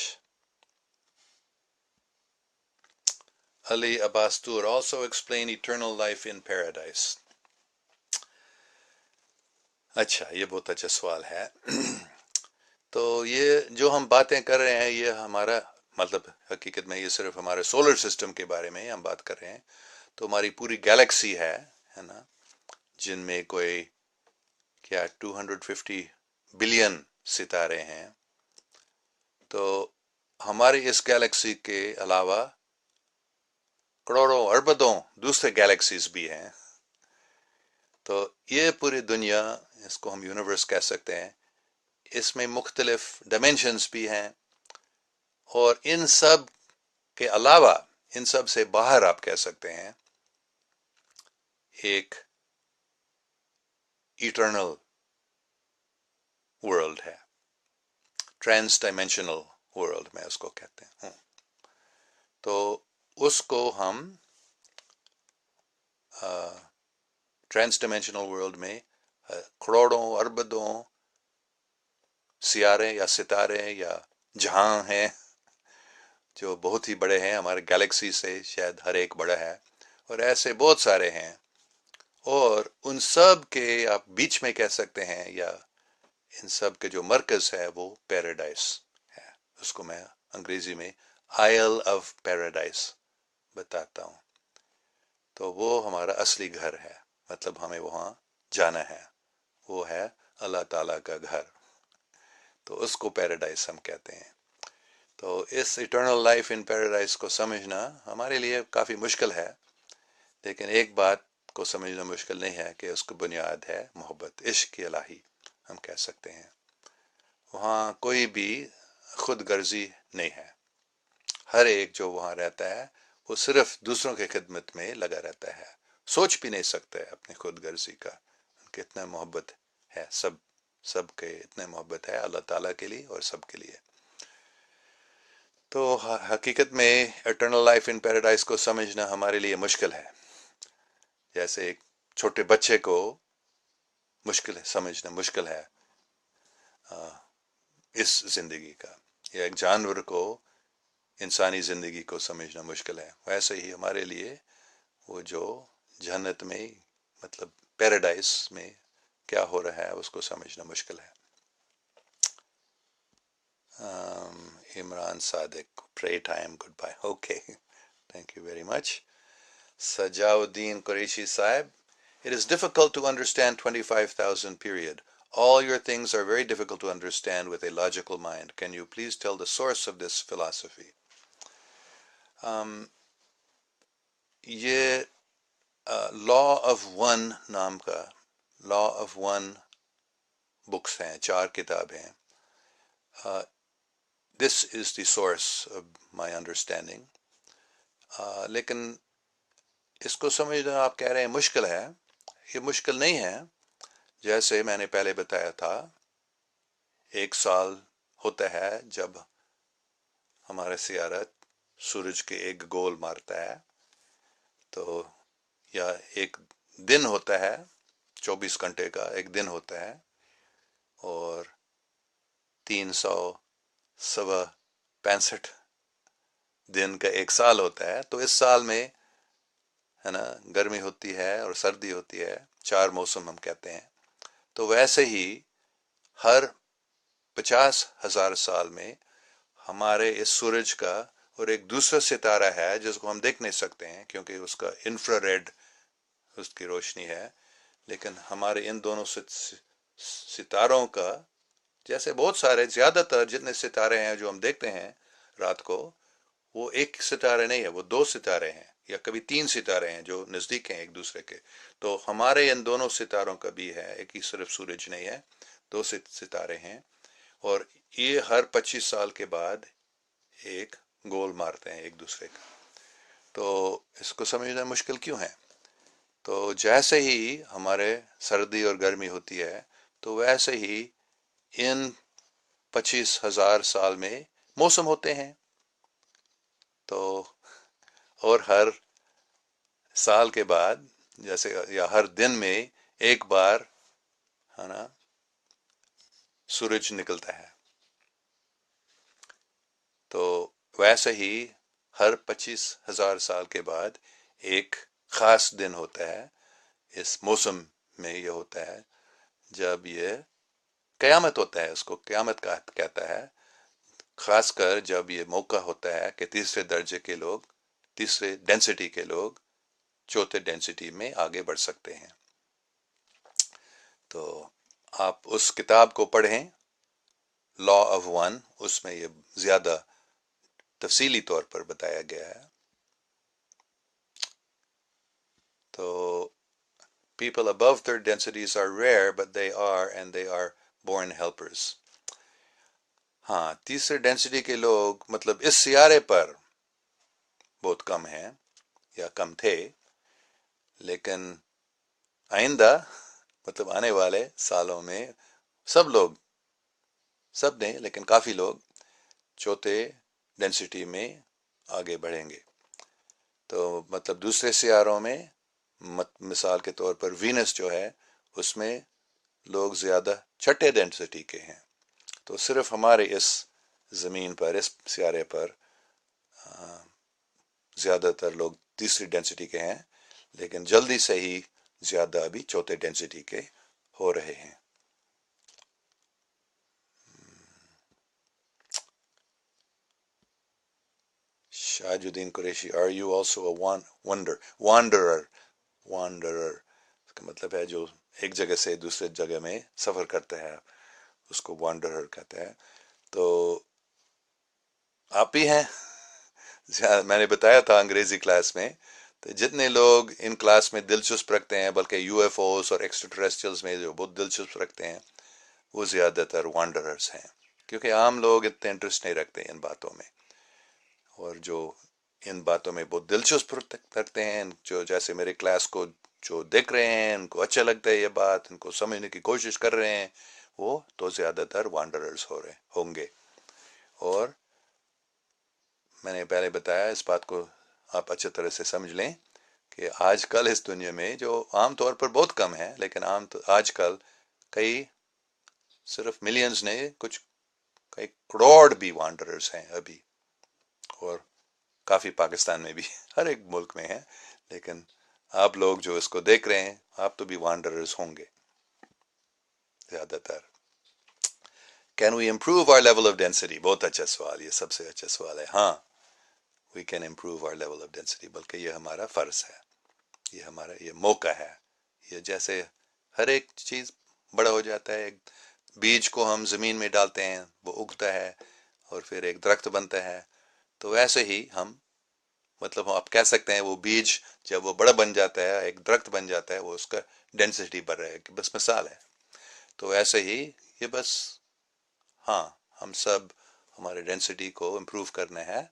Ali Abbastur also explain eternal life in paradise. اچھا یہ بہت اچھا سوال ہے. تو یہ جو ہم باتیں کر رہے ہیں یہ ہمارا مطلب حقیقت میں یہ صرف ہمارے سولر سسٹم کے بارے میں ہم بات کر رہے ہیں. تو ہماری پوری گیلیکسی ہے نا، جن میں کوئی کیا 250 بلین ستارے ہیں. تو ہماری اس گیلیکسی کے علاوہ کروڑوں اربوں دوسرے گیلیکسیز بھی ہیں. تو یہ پوری دنیا، اس کو ہم یونیورس کہہ سکتے ہیں، اس میں مختلف ڈائمینشنز بھی ہیں. اور ان سب کے علاوہ، ان سب سے باہر آپ کہہ سکتے ہیں ایک ایٹرنل ورلڈ ہے، ٹرانس ڈائمینشنل ورلڈ میں اس کو کہتے ہیں. تو اس کو ہم ٹرانس ڈائمینشنل ورلڈ میں کروڑوں اربوں سیارے یا ستارے یا جہاں ہیں جو بہت ہی بڑے ہیں، ہمارے گیلیکسی سے شاید ہر ایک بڑا ہے، اور ایسے بہت سارے ہیں. اور ان سب کے آپ بیچ میں کہہ سکتے ہیں یا ان سب کے جو مرکز ہے وہ پیراڈائز ہے. اس کو میں انگریزی میں آئل آف پیراڈائز بتاتا ہوں. تو وہ ہمارا اصلی گھر ہے، مطلب ہمیں وہاں جانا ہے، وہ ہے اللہ تعالیٰ کا گھر. تو اس کو پیراڈائز ہم کہتے ہیں. تو اس ایٹرنل لائف ان پیراڈائز کو سمجھنا ہمارے لیے کافی مشکل ہے، لیکن ایک بات کو سمجھنا مشکل نہیں ہے کہ اس کو بنیاد ہے محبت، عشق الہی ہم کہہ سکتے ہیں. وہاں کوئی بھی خود غرضی نہیں ہے. ہر ایک جو وہاں رہتا ہے وہ صرف دوسروں کی خدمت میں لگا رہتا ہے، سوچ بھی نہیں سکتا ہے اپنی خود غرضی کا. کتنا محبت ہے، سب کے اتنے محبت ہے اللہ تعالیٰ کے لیے اور سب کے لیے. تو حقیقت میں اٹرنل لائف ان پیراڈائز کو سمجھنا ہمارے لیے مشکل ہے، جیسے ایک چھوٹے بچے کو مشکل ہے سمجھنا، مشکل ہے اس زندگی کا، یا ایک جانور کو انسانی زندگی کو سمجھنا مشکل ہے. ویسے ہی ہمارے لیے وہ جو جنت میں مطلب پیراڈائز میں کیا ہو رہا ہے اس کو سمجھنا مشکل ہے. عمران صادق pray time goodbye. Okay, thank you very much. Sajauddin Qureshi Sahib, it is difficult to understand 25,000 period. All your things are very difficult to understand with a logical mind. Can you please tell the source of this philosophy? یہ law of one نام کا law of one books ہیں، 4 کتابیں. This is the source of my understanding. لیکن اس کو سمجھنا آپ کہہ رہے ہیں مشکل ہے. یہ مشکل نہیں ہے. جیسے میں نے پہلے بتایا تھا، 1 سال ہوتا ہے جب ہمارا سیارہ سورج کے ایک گول مارتا ہے، تو یا ایک دن ہوتا ہے، 24 گھنٹے کا ایک دن ہوتا ہے، اور 365 دن کا ایک سال ہوتا ہے. تو اس سال میں ہے نا گرمی ہوتی ہے اور سردی ہوتی ہے، 4 موسم ہم کہتے ہیں. تو ویسے ہی ہر 50,000 سال میں ہمارے اس سورج کا اور ایک دوسرا ستارہ ہے جس کو ہم دیکھ نہیں سکتے ہیں کیونکہ اس کا انفرا ریڈ اس کی روشنی ہے، لیکن ہمارے ان دونوں ستاروں کا، جیسے بہت سارے، زیادہ تر جتنے ستارے ہیں جو ہم دیکھتے ہیں رات کو، وہ ایک ستارے نہیں ہے، وہ 2 ستارے ہیں یا کبھی 3 ستارے ہیں جو نزدیک ہیں ایک دوسرے کے. تو ہمارے ان دونوں ستاروں کا بھی ہے، ایک ہی صرف سورج نہیں ہے، 2 ستارے ہیں، اور یہ ہر 25 سال کے بعد ایک گول مارتے ہیں ایک دوسرے کا. تو اس کو سمجھنا مشکل کیوں ہے؟ تو جیسے ہی ہمارے سردی اور گرمی ہوتی ہے، تو ویسے ہی ان 25,000 سال میں موسم ہوتے ہیں. تو اور ہر سال کے بعد جیسے یا ہر دن میں ایک بار ہے نا سورج نکلتا ہے. تو ویسے ہی ہر 25,000 سال کے بعد ایک خاص دن ہوتا ہے. اس موسم میں یہ ہوتا ہے جب یہ قیامت ہوتا ہے، اس کو قیامت کہتا ہے. خاص کر جب یہ موقع ہوتا ہے کہ تیسرے درجے کے لوگ، تیسرے ڈینسٹی کے لوگ چوتھے ڈینسٹی میں آگے بڑھ سکتے ہیں. تو آپ اس کتاب کو پڑھیں، لا آف ون، اس میں یہ زیادہ تفصیلی طور پر بتایا گیا ہے. تو people above third densities are rare but they are and they are born helpers. ہاں، تیسرے ڈینسٹی کے لوگ مطلب اس سیارے پر بہت کم ہیں یا کم تھے، لیکن آئندہ مطلب آنے والے سالوں میں سب لوگ، سب نہیں لیکن کافی لوگ چوتھے ڈینسٹی میں آگے بڑھیں گے. تو مطلب دوسرے سیاروں میں مثال کے طور پر وینس جو ہے، اس میں لوگ زیادہ چھٹے ڈینسٹی کے ہیں. تو صرف ہمارے اس زمین پر، اس سیارے پر زیادہ تر لوگ تیسری ڈینسٹی کے ہیں، لیکن جلدی سے ہی زیادہ ابھی چوتھے ڈینسٹی کے ہو رہے ہیں. شاہج الدین Qureshi, are you also a wanderer اس کا مطلب ہے جو ایک جگہ سے دوسرے جگہ میں سفر کرتا ہے، اس کو وانڈرر کہتے ہیں. تو آپ بھی ہیں. میں نے بتایا تھا انگریزی کلاس میں، تو جتنے لوگ ان کلاس میں دلچسپ رکھتے ہیں، بلکہ یو ایف اوز اور ایکسٹرا ٹریسٹریلز میں جو بہت دلچسپ رکھتے ہیں، وہ زیادہ تر وانڈررز ہیں، کیونکہ عام لوگ اتنے انٹرسٹ نہیں رکھتے ان باتوں میں. اور جو ان باتوں میں بہت دلچسپ رکھتے ہیں، جو جیسے میرے کلاس کو جو دیکھ رہے ہیں، ان کو اچھا لگتا ہے یہ بات، ان کو سمجھنے کی کوشش کر رہے ہیں، وہ تو زیادہ تر وانڈررز ہوں گے. اور میں نے پہلے بتایا، اس بات کو آپ اچھی طرح سے سمجھ لیں کہ آج کل اس دنیا میں جو عام طور پر بہت کم ہے، لیکن آج کل کئی، صرف ملینز نہیں، کچھ کئی کروڑ بھی وانڈررز ہیں ابھی، اور کافی پاکستان میں بھی، ہر ایک ملک میں ہیں. لیکن آپ لوگ جو اس کو دیکھ رہے ہیں، آپ تو بھی وانڈررز ہوں گے زیادہ تر. Can we improve our level of density؟ بہت اچھا سوال، یہ سب سے اچھا سوال ہے. ہاں، we can improve our level of density, بلکہ یہ ہمارا فرض ہے، یہ موقع ہے. یہ جیسے ہر ایک چیز بڑا ہو جاتا ہے، ایک بیج کو ہم زمین میں ڈالتے ہیں، وہ اگتا ہے اور پھر ایک درخت بنتا ہے، تو ویسے ہی ہم مطلب آپ کہہ سکتے ہیں وہ بیج جب وہ بڑا بن جاتا ہے، ایک درخت بن جاتا ہے، وہ اس کا ڈینسٹی بڑھ رہا ہے، بس مثال ہے. تو ایسے ہی یہ بس ہاں ہم سب ہمارے ڈینسٹی کو امپروو کرنا ہے،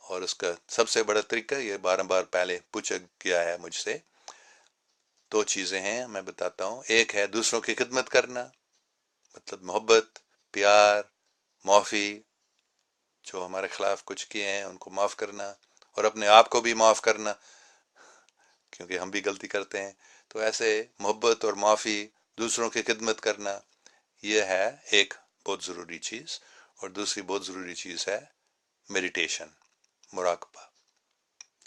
اور اس کا سب سے بڑا طریقہ یہ بار بار پہلے پوچھا گیا ہے مجھ سے. 2 چیزیں ہیں میں بتاتا ہوں. ایک ہے دوسروں کی خدمت کرنا، مطلب محبت، پیار، معافی، جو ہمارے خلاف کچھ کیے ہیں ان کو معاف کرنا، اور اپنے آپ کو بھی معاف کرنا کیونکہ ہم بھی غلطی کرتے ہیں. تو ایسے محبت اور معافی، دوسروں کی خدمت کرنا، یہ ہے ایک بہت ضروری چیز. اور دوسری بہت ضروری چیز ہے میڈیٹیشن، مراقبہ.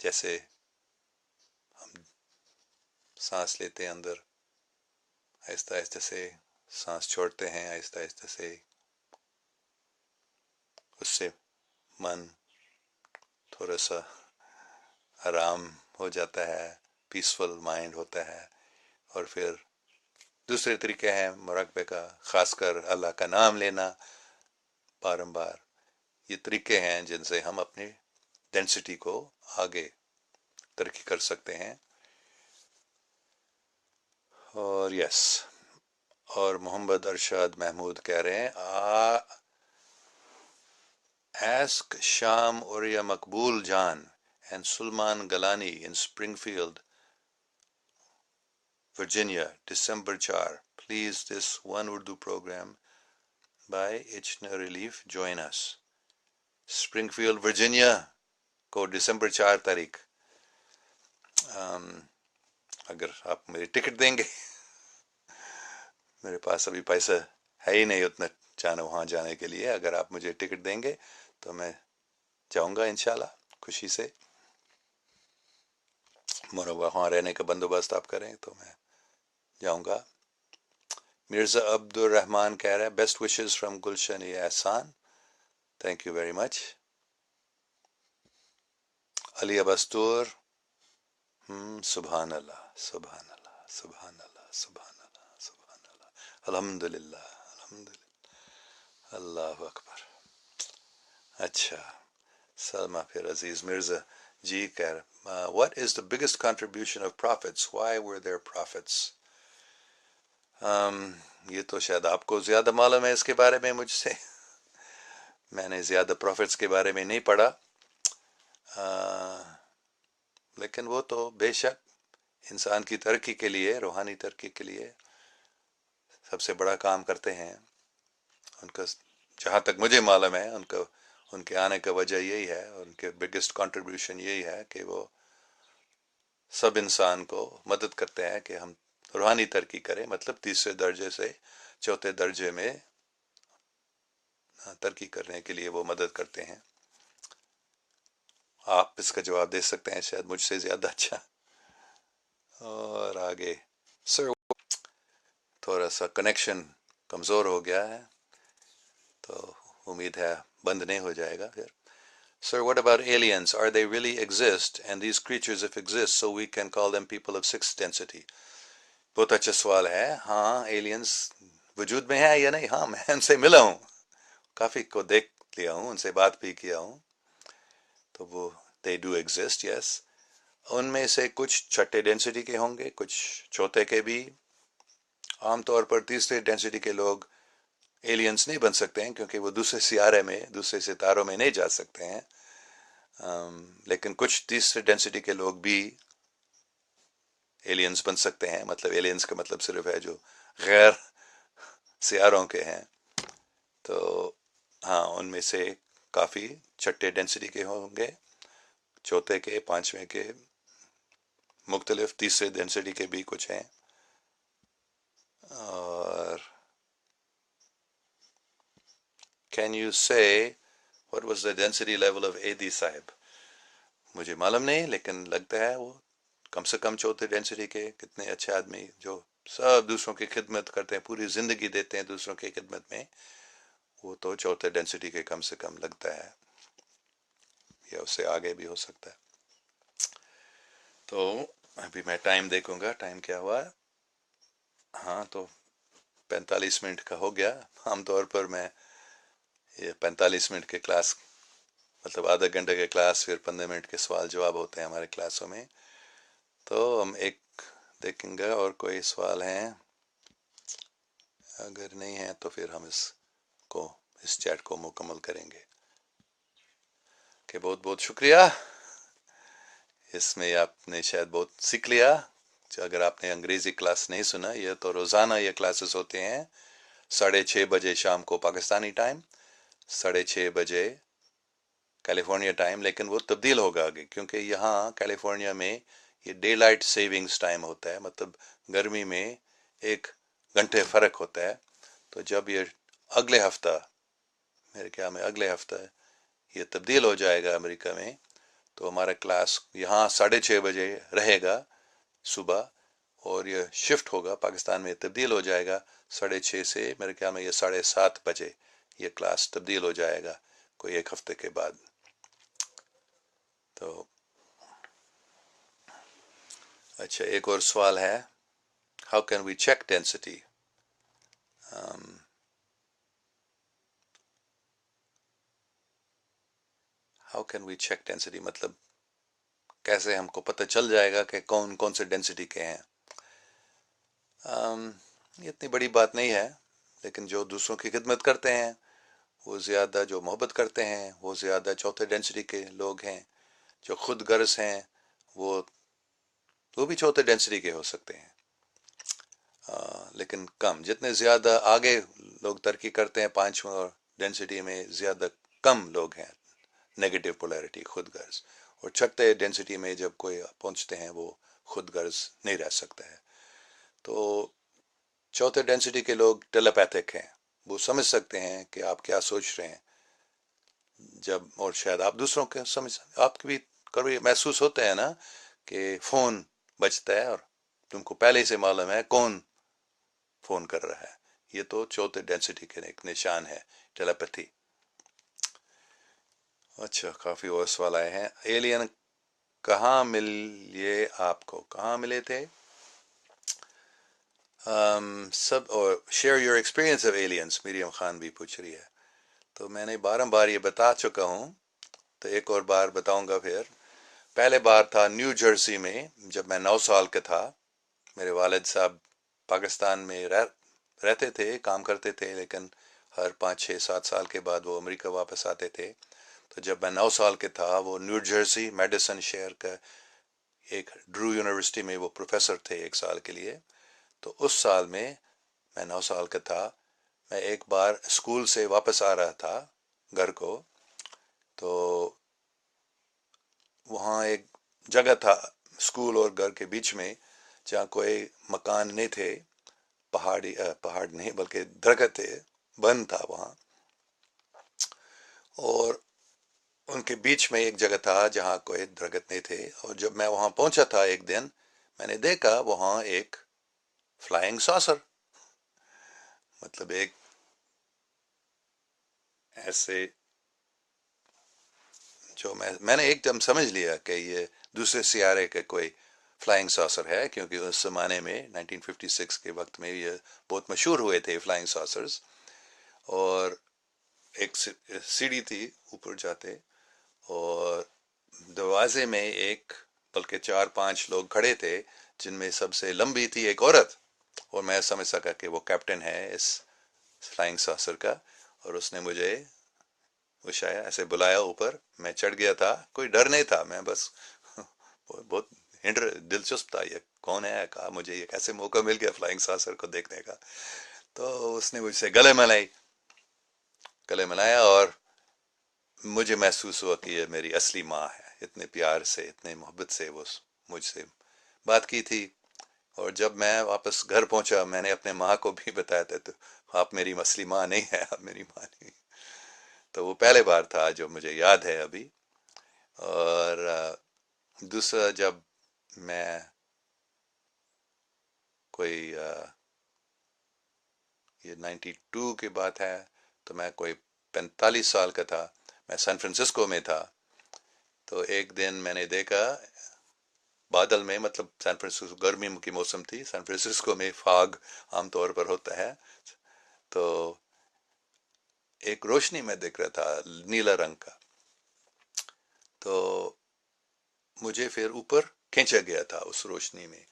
جیسے ہم سانس لیتے ہیں اندر، آہستہ آہستہ سے سانس چھوڑتے ہیں آہستہ آہستہ سے، اس سے من تھوڑا سا آرام ہو جاتا ہے، پیسفل مائنڈ ہوتا ہے. اور پھر دوسرے طریقے ہیں مراقبے کا، خاص کر اللہ کا نام لینا بارمبار. یہ طریقے ہیں جن سے ہم اپنی ڈینسٹی کو آگے ترقی کر سکتے ہیں. اور اور محمد ارشاد محمود کہہ رہے ہیں ایسک شام اور یا مقبول جان and Sulman Galani in Springfield, Virginia, December 4. Please, this one Urdu program by Ichna Relief, join us. Springfield, Virginia کو December 4 تاریخ. اگر آپ میری ٹکٹ دیں گے، میرے پاس ابھی پیسہ ہے ہی نہیں اتنا وہاں جانے کے لیے. اگر آپ مجھے ٹکٹ دیں گے تو میں جاؤں گا انشاءاللہ خوشی سے. وہاں رہنے کا بندوبست آپ کریں تو میں جاؤں گا. مرزا عبد الرحمان کہہ رہا ہے best wishes from Gulshan Ehsan. Thank you very much. Ali ابستور، سبحان اللہ سبحان اللہ سبحان اللہ سبحان اللہ سبحان اللہ، الحمد للہ الحمد للہ، اللہ اکبر. اچھا سلمہ پھر عزیز مرزا جی کہہ رہا what is the biggest contribution of prophets, why were there prophets؟ یہ تو شاید آپ کو زیادہ معلوم ہے اس کے بارے میں مجھ سے. میں نے زیادہ پروفٹس کے بارے میں نہیں پڑھا، لیکن وہ تو بے شک انسان کی ترقی کے لیے، روحانی ترقی کے لیے سب سے بڑا کام کرتے ہیں. ان کا جہاں تک مجھے معلوم ہے ان کے آنے کا وجہ یہی ہے، ان کے بگیسٹ کنٹریبیوشن یہی ہے کہ وہ سب انسان کو مدد کرتے ہیں کہ ہم روحانی ترقی کریں، مطلب 3 درجے سے 4 درجے میں ترقی کرنے کے لیے وہ مدد کرتے ہیں. آپ اس کا جواب دے سکتے ہیں شاید مجھ سے زیادہ اچھا. اور آگے سر تھوڑا سا کنیکشن کمزور ہو گیا ہے تو امید ہے بند نہیں ہو جائے گا پھر. Sir, what about aliens? Are they really exist? And these creatures if exist, so we can call them people of 6th density. بہت اچھا سوال ہے. ہاں ایلینز وجود میں ہیں یا نہیں؟ ہاں میں ان سے ملا ہوں، کافی کو دیکھ لیا ہوں، ان سے بات بھی کیا ہوں. تو وہ they do exist, yes. ان میں سے کچھ چھٹے ڈینسٹی کے ہوں گے، کچھ چوتھے کے بھی. عام طور پر تیسرے ڈینسٹی کے لوگ ایلینز نہیں بن سکتے ہیں کیونکہ وہ دوسرے سیارے میں، دوسرے ستاروں میں نہیں جا سکتے ہیں. لیکن کچھ تیسرے ڈینسٹی کے لوگ بھی ایلینز بن سکتے ہیں. مطلب ایلینز کا مطلب صرف ہے جو غیر سیاروں کے ہیں. تو ہاں ان میں سے کافی چھٹے ڈینسٹی کے ہوں گے، چوتھے کے، پانچویں کے، مختلف تیسرے ڈینسٹی کے بھی کچھ ہیں. اور کین یو سے what was the density level of AD صاحب؟ مجھے معلوم نہیں، لیکن لگتا ہے وہ کم سے کم چوتھے ڈینسٹی کے. کتنے اچھے آدمی جو سب دوسروں کی خدمت کرتے ہیں، پوری زندگی دیتے ہیں دوسروں کی خدمت میں، وہ تو چوتھے ڈینسٹی کے کم سے کم لگتا ہے. یا اس سے آگے بھی ہو سکتا ہے. تو ابھی میں ٹائم دیکھوں گا، ٹائم کیا ہوا ہے. ہاں تو 45 منٹ کا ہو گیا. عام طور پر میں یہ 45 منٹ کے کلاس، مطلب آدھا گھنٹے کے کلاس، پھر 15 منٹ کے سوال جواب ہوتے ہیں ہمارے کلاسوں میں. تو ہم ایک دیکھیں گے اور کوئی سوال ہیں، اگر نہیں ہے تو پھر ہم اس چیٹ کو مکمل کریں گے. کہ بہت بہت شکریہ. اس میں آپ نے شاید بہت سیکھ لیا. اگر آپ نے انگریزی کلاس نہیں سنا، یہ تو روزانہ یہ کلاسز ہوتے ہیں 6:30 بجے شام کو پاکستانی ٹائم، 6:30 بجے کیلیفورنیا ٹائم. لیکن وہ تبدیل ہوگا آگے، کیونکہ یہاں کیلیفورنیا میں یہ ڈے لائٹ سیونگز ٹائم ہوتا ہے، مطلب گرمی میں 1 گھنٹے فرق ہوتا ہے. تو جب یہ اگلے ہفتہ، میرے خیال میں اگلے ہفتہ یہ تبدیل ہو جائے گا امریکہ میں، تو ہمارا کلاس یہاں 6:30 بجے رہے گا صبح، اور یہ شفٹ ہوگا پاکستان میں، تبدیل ہو جائے گا 6:30 سے میرے خیال میں یہ 7:30 بجے یہ کلاس تبدیل ہو جائے گا کوئی 1 ہفتے کے بعد. تو اچھا، ایک اور سوال ہے، how can we check density? How can we check density مطلب کیسے ہم کو پتہ چل جائے گا کہ کون کون سے ڈینسٹی کے ہیں؟ یہ اتنی بڑی بات نہیں ہے، لیکن جو دوسروں کی خدمت کرتے ہیں وہ زیادہ، جو محبت کرتے ہیں وہ زیادہ چوتھے ڈینسٹی کے لوگ ہیں. جو خود غرض ہیں وہ بھی چوتھے ڈینسٹی کے ہو سکتے ہیں، لیکن کم. جتنے زیادہ آگے لوگ ترقی کرتے ہیں 5واں ڈینسٹی میں، زیادہ کم لوگ ہیں نیگیٹو پولیرٹی، خود غرض. اور چھٹے ڈینسٹی میں جب کوئی پہنچتے ہیں وہ خود غرض نہیں رہ سکتا ہے. تو چوتھے ڈینسٹی کے لوگ ٹیلیپیتھک ہیں، وہ سمجھ سکتے ہیں کہ آپ کیا سوچ رہے ہیں جب، اور شاید آپ دوسروں کے سمجھ، آپ کو بھی کبھی محسوس ہوتا ہے نا کہ فون بجتا ہے اور تم کو پہلے سے معلوم ہے کون فون کر رہا ہے. یہ تو چوتھے ڈینسٹی کے ایک نشان ہے، ٹیلیپیتھی. اچھا، کافی اور سوال آئے ہیں. ایلین کہاں ملے آپ کو، کہاں ملے تھے؟ سب، اور share your experience of aliens, Maryam Khan بھی پوچھ رہی ہے. تو میں نے بار یہ بتا چکا ہوں، تو ایک اور بار بتاؤں گا. پھر پہلے بار تھا نیو جرسی میں، جب میں 9 سال کا تھا. میرے والد صاحب پاکستان میں رہتے تھے، کام کرتے تھے، لیکن ہر 5 6 7 سال کے بعد وہ امریکہ واپس آتے تھے. تو جب میں 9 سال کے تھا، وہ نیو جرسی میڈیسن شہر کا ایک ڈرو یونیورسٹی میں وہ پروفیسر تھے 1 سال کے لیے. تو اس سال میں 9 سال کا تھا. میں ایک بار اسکول سے واپس آ رہا تھا گھر کو، تو وہاں ایک جگہ تھا اسکول اور گھر کے بیچ میں جہاں کوئی مکان نہیں تھے، پہاڑ نہیں بلکہ درخت تھے، بند تھا وہاں. اور ان کے بیچ میں ایک جگہ تھا جہاں کوئی درخت نہیں تھے. اور جب میں وہاں پہنچا تھا ایک دن، میں نے دیکھا وہاں ایک فلائنگ ساسر، مطلب ایک ایسے، جو میں نے ایک دم سمجھ لیا کہ یہ دوسرے سیارے کا کوئی فلائنگ ساسر ہے، کیونکہ اس زمانے میں 1956 کے وقت میں یہ بہت مشہور ہوئے تھے فلائنگ ساسرز. اور ایک سیڑھی تھی اوپر جاتے، اور دروازے میں ایک، بلکہ 4 5 لوگ کھڑے تھے، جن میں سب سے لمبی تھی ایک عورت. اور میں سمجھ سکا کہ وہ کیپٹن ہے اس فلائنگ ساسر کا. اور اس نے مجھے وہ شاید ایسے بلایا اوپر. میں چڑھ گیا تھا، کوئی ڈر نہیں تھا، میں بس بہت دلچسپ تھا یہ کون ہے، کہا مجھے یہ کیسے موقع مل گیا فلائنگ ساسر کو دیکھنے کا. تو اس نے مجھ سے گلے ملایا، اور مجھے محسوس ہوا کہ یہ میری اصلی ماں ہے. اتنے پیار سے، اتنے محبت سے وہ مجھ سے بات کی تھی. اور جب میں واپس گھر پہنچا، میں نے اپنے ماں کو بھی بتایا تھا، تو آپ میری اصلی ماں نہیں ہے، آپ میری ماں نہیں. تو وہ پہلے بار تھا جو مجھے یاد ہے ابھی. اور دوسرا، جب میں کوئی یہ 92 کی بات ہے، تو میں کوئی 45 سال کا تھا. میں سان فرانسسکو میں تھا. تو ایک دن میں نے دیکھا بادل میں، مطلب سان فرانسسکو گرمی کی موسم تھی، سان فرانسسکو میں فاگ عام طور پر ہوتا ہے، تو ایک روشنی میں دیکھ رہا تھا نیلا رنگ کا، تو مجھے پھر اوپر کھینچا گیا تھا اس روشنی میں۔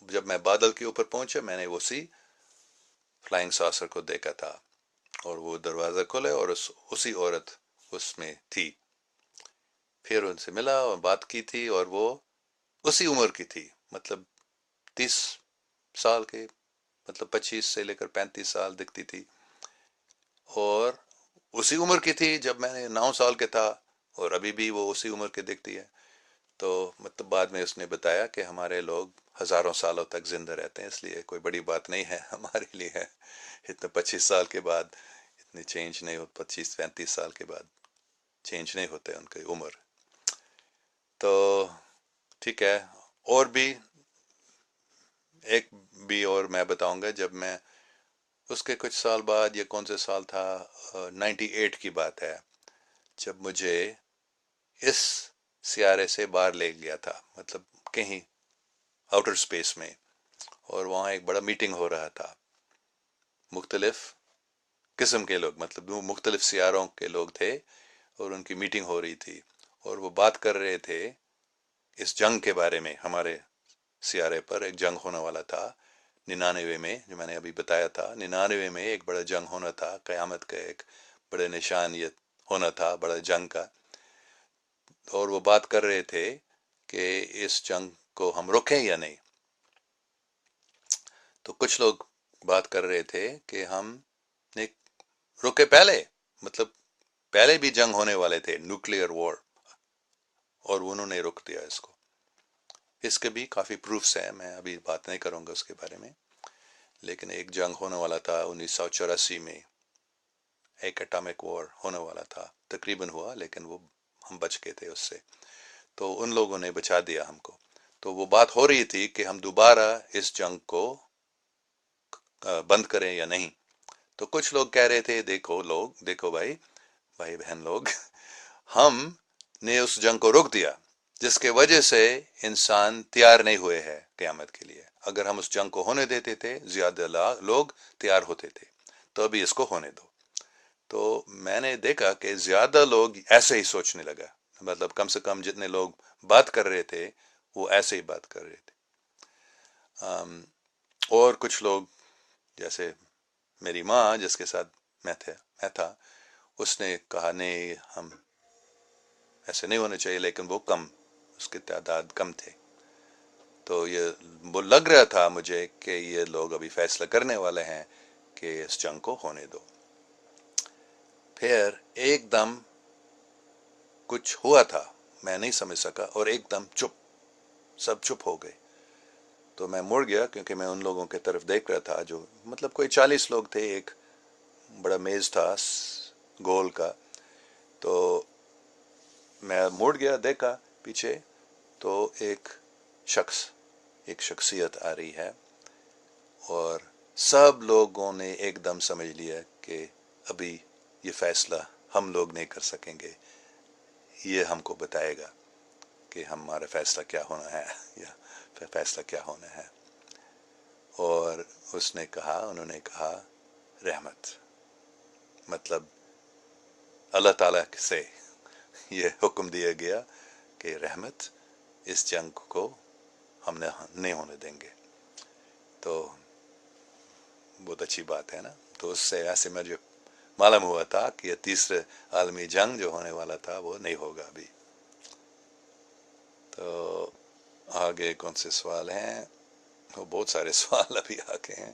جب میں بادل کے اوپر پہنچا میں نے اسی فلائنگ ساسر کو دیکھا تھا، اور وہ دروازہ کھولے اور اسی عورت اس میں تھی۔ پھر ان سے ملا اور بات کی تھی، اور وہ اسی عمر کی تھی، مطلب 30 سال کے، مطلب 25 سے لے کر 35 سال دکھتی تھی، اور اسی عمر کی تھی جب میں نے 9 سال کے تھا، اور ابھی بھی وہ اسی عمر کے دکھتی ہے۔ تو مطلب بعد میں اس نے بتایا کہ ہمارے لوگ ہزاروں سالوں تک زندہ رہتے ہیں، اس لیے کوئی بڑی بات نہیں ہے ہمارے لیے، اتنے 25 سال کے بعد اتنی چینج نہیں ہو، 25 35 سال کے بعد چینج نہیں ہوتے ان کی عمر۔ تو ٹھیک ہے، اور بھی ایک بھی اور میں بتاؤں گا، جب میں اس کے کچھ سال بعد، یہ کون سے سال تھا، 98 کی بات ہے، جب مجھے اس سیارے سے باہر لے گیا تھا، مطلب کہیں آؤٹر سپیس میں، اور وہاں ایک بڑا میٹنگ ہو رہا تھا، مختلف قسم کے لوگ، مطلب وہ مختلف سیاروں کے لوگ تھے، اور ان کی میٹنگ ہو رہی تھی، اور وہ بات کر رہے تھے اس جنگ کے بارے میں۔ ہمارے سیارے پر ایک جنگ ہونے والا تھا 99 میں، جو میں نے ابھی بتایا تھا، 99 میں ایک بڑا جنگ ہونا تھا، قیامت کا ایک بڑے نشان یہ ہونا تھا، بڑا جنگ کا، اور وہ بات کر رہے تھے کہ اس جنگ کو ہم روکیں یا نہیں۔ تو کچھ لوگ بات کر رہے تھے کہ ہم نے روکے پہلے، مطلب پہلے بھی جنگ ہونے والے تھے، نیوکلیئر وار، اور انہوں نے روک دیا اس کو۔ اس کے بھی کافی پروفس ہیں، میں ابھی بات نہیں کروں گا اس کے بارے میں، لیکن ایک جنگ ہونے والا تھا 1984 میں، ایک اٹامک وار ہونے والا تھا، تقریباً ہوا لیکن وہ ہم بچ گئے تھے اس سے، تو ان لوگوں نے بچا دیا ہم کو۔ تو وہ بات ہو رہی تھی کہ ہم دوبارہ اس جنگ کو بند کریں یا نہیں۔ تو کچھ لوگ کہہ رہے تھے دیکھو بھائی بہن لوگ، ہم نے اس جنگ کو روک دیا، جس کے وجہ سے انسان تیار نہیں ہوئے ہیں قیامت کے لیے۔ اگر ہم اس جنگ کو ہونے دیتے تھے، زیادہ لوگ تیار ہوتے تھے، تو ابھی اس کو ہونے دو۔ تو میں نے دیکھا کہ زیادہ لوگ ایسے ہی سوچنے لگا، مطلب کم سے کم جتنے لوگ بات کر رہے تھے وہ ایسے ہی بات کر رہے تھے۔ اور کچھ لوگ، جیسے میری ماں جس کے ساتھ میں تھا، اس نے کہا نہیں، ہم ایسے نہیں ہونے چاہیے، لیکن وہ کم، اس کی تعداد کم تھے۔ تو یہ وہ لگ رہا تھا مجھے کہ یہ لوگ ابھی فیصلہ کرنے والے ہیں کہ اس جنگ کو ہونے دو۔ پھر ایک دم کچھ ہوا تھا، میں نہیں سمجھ سکا، اور ایک دم سب چپ ہو گئے۔ تو میں مڑ گیا، کیونکہ میں ان لوگوں کی طرف دیکھ رہا تھا، جو مطلب کوئی 40 لوگ تھے، ایک بڑا میز تھا گول کا۔ تو میں مڑ گیا، دیکھا پیچھے، تو ایک شخصیت آ رہی ہے، اور سب لوگوں نے ایک دم سمجھ لیا کہ ابھی یہ فیصلہ ہم لوگ نہیں کر سکیں گے، یہ ہم کو بتائے گا کہ ہمارا فیصلہ کیا ہونا ہے، یا فیصلہ کیا ہونا ہے۔ اور انہوں نے کہا رحمت، مطلب اللہ تعالیٰ سے یہ حکم دیا گیا کہ رحمت، اس جنگ کو ہم نہیں ہونے دیں گے۔ تو بہت اچھی بات ہے نا۔ تو اس سے ایسے مجھے معلوم ہوا تھا کہ یہ تیسرے عالمی جنگ جو ہونے والا تھا وہ نہیں ہوگا ابھی۔ تو آگے کون سے سوال ہیں؟ وہ بہت سارے سوال ابھی آگے ہیں۔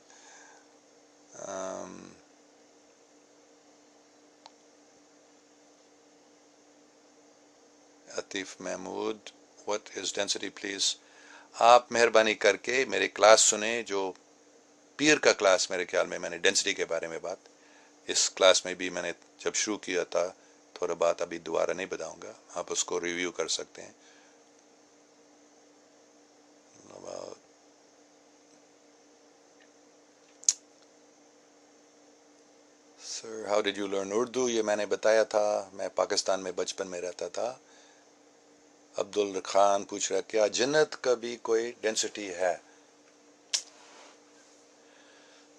عطیف Mahmood, what is density please؟ آپ مہربانی کر کے میری کلاس سنیں، جو پیر کا کلاس، میرے خیال میں نے ڈینسٹی کے بارے میں بات، اس کلاس میں بھی میں نے جب شروع کیا تھا تھوڑا بات، ابھی دوبارہ نہیں بتاؤں گا، آپ اس کو ریویو کر سکتے ہیں۔ Sir how did you learn Urdu? یہ میں نے بتایا تھا، میں پاکستان میں بچپن میں رہتا تھا، عبد الخان پوچھ رہا ہے کیا جنت کا بھی کوئی ڈینسٹی ہے؟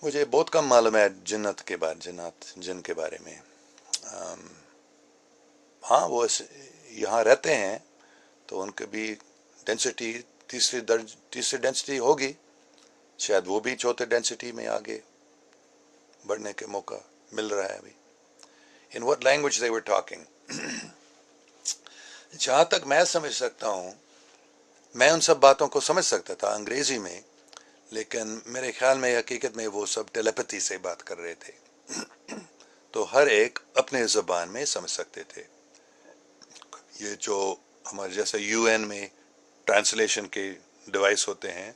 مجھے بہت کم معلوم ہے جنت کے بارے جن کے بارے میں. ہاں وہ یہاں رہتے ہیں تو ان کے بھی ڈینسٹی تیسری ڈینسٹی ہوگی، شاید وہ بھی چوتھے ڈینسٹی میں آگے بڑھنے کے موقع مل رہا ہے ابھی. In what language they were talking. جہاں تک میں سمجھ سکتا ہوں، میں ان سب باتوں کو سمجھ سکتا تھا انگریزی میں، لیکن میرے خیال میں حقیقت میں وہ سب ٹیلیپتھی سے بات کر رہے تھے، تو ہر ایک اپنے زبان میں سمجھ سکتے تھے. یہ جو ہمارے جیسے یو این میں ٹرانسلیشن کے ڈیوائس ہوتے ہیں،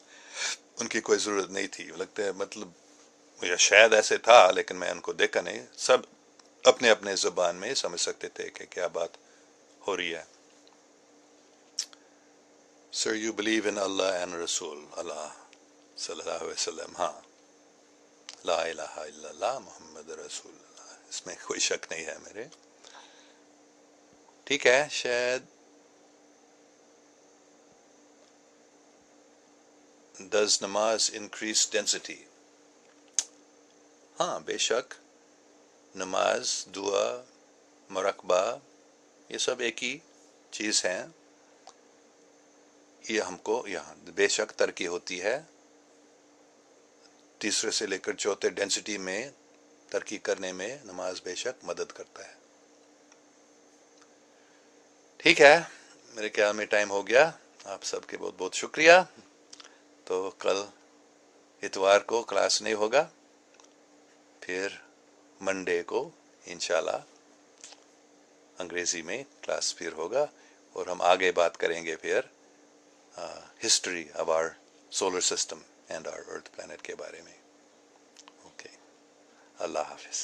ان کی کوئی ضرورت نہیں تھی. لگتا ہے مطلب یا شاید ایسے تھا، لیکن میں ان کو دیکھا نہیں. سب اپنے اپنے زبان میں سمجھ سکتے تھے کہ کیا بات ہو رہی ہے. Sir you believe in Allah and رسول اللہ صلی اللہ علیہ وسلم. ہاں، لا الہ الا اللہ محمد رسول اللہ، اس میں کوئی شک نہیں ہے میرے. ٹھیک ہے. شاید does نماز increase density؟ ہاں بے شک. نماز، دعا، مراقبہ، یہ سب ایک ہی چیز ہیں. یہ ہم کو یہاں بے شک ترقی ہوتی ہے. تیسرے سے لے کر چوتھے ڈینسٹی میں ترقی کرنے میں نماز بے شک مدد کرتا ہے. ٹھیک ہے، میرے خیال میں ٹائم ہو گیا. آپ سب کے بہت بہت شکریہ. تو کل اتوار کو کلاس نہیں ہوگا، پھر منڈے کو انشاءاللہ انگریزی میں کلاس پھر ہوگا، اور ہم آگے بات کریں گے پھر history of our solar system and our earth planet کے بارے میں. اوکے، اللہ حافظ.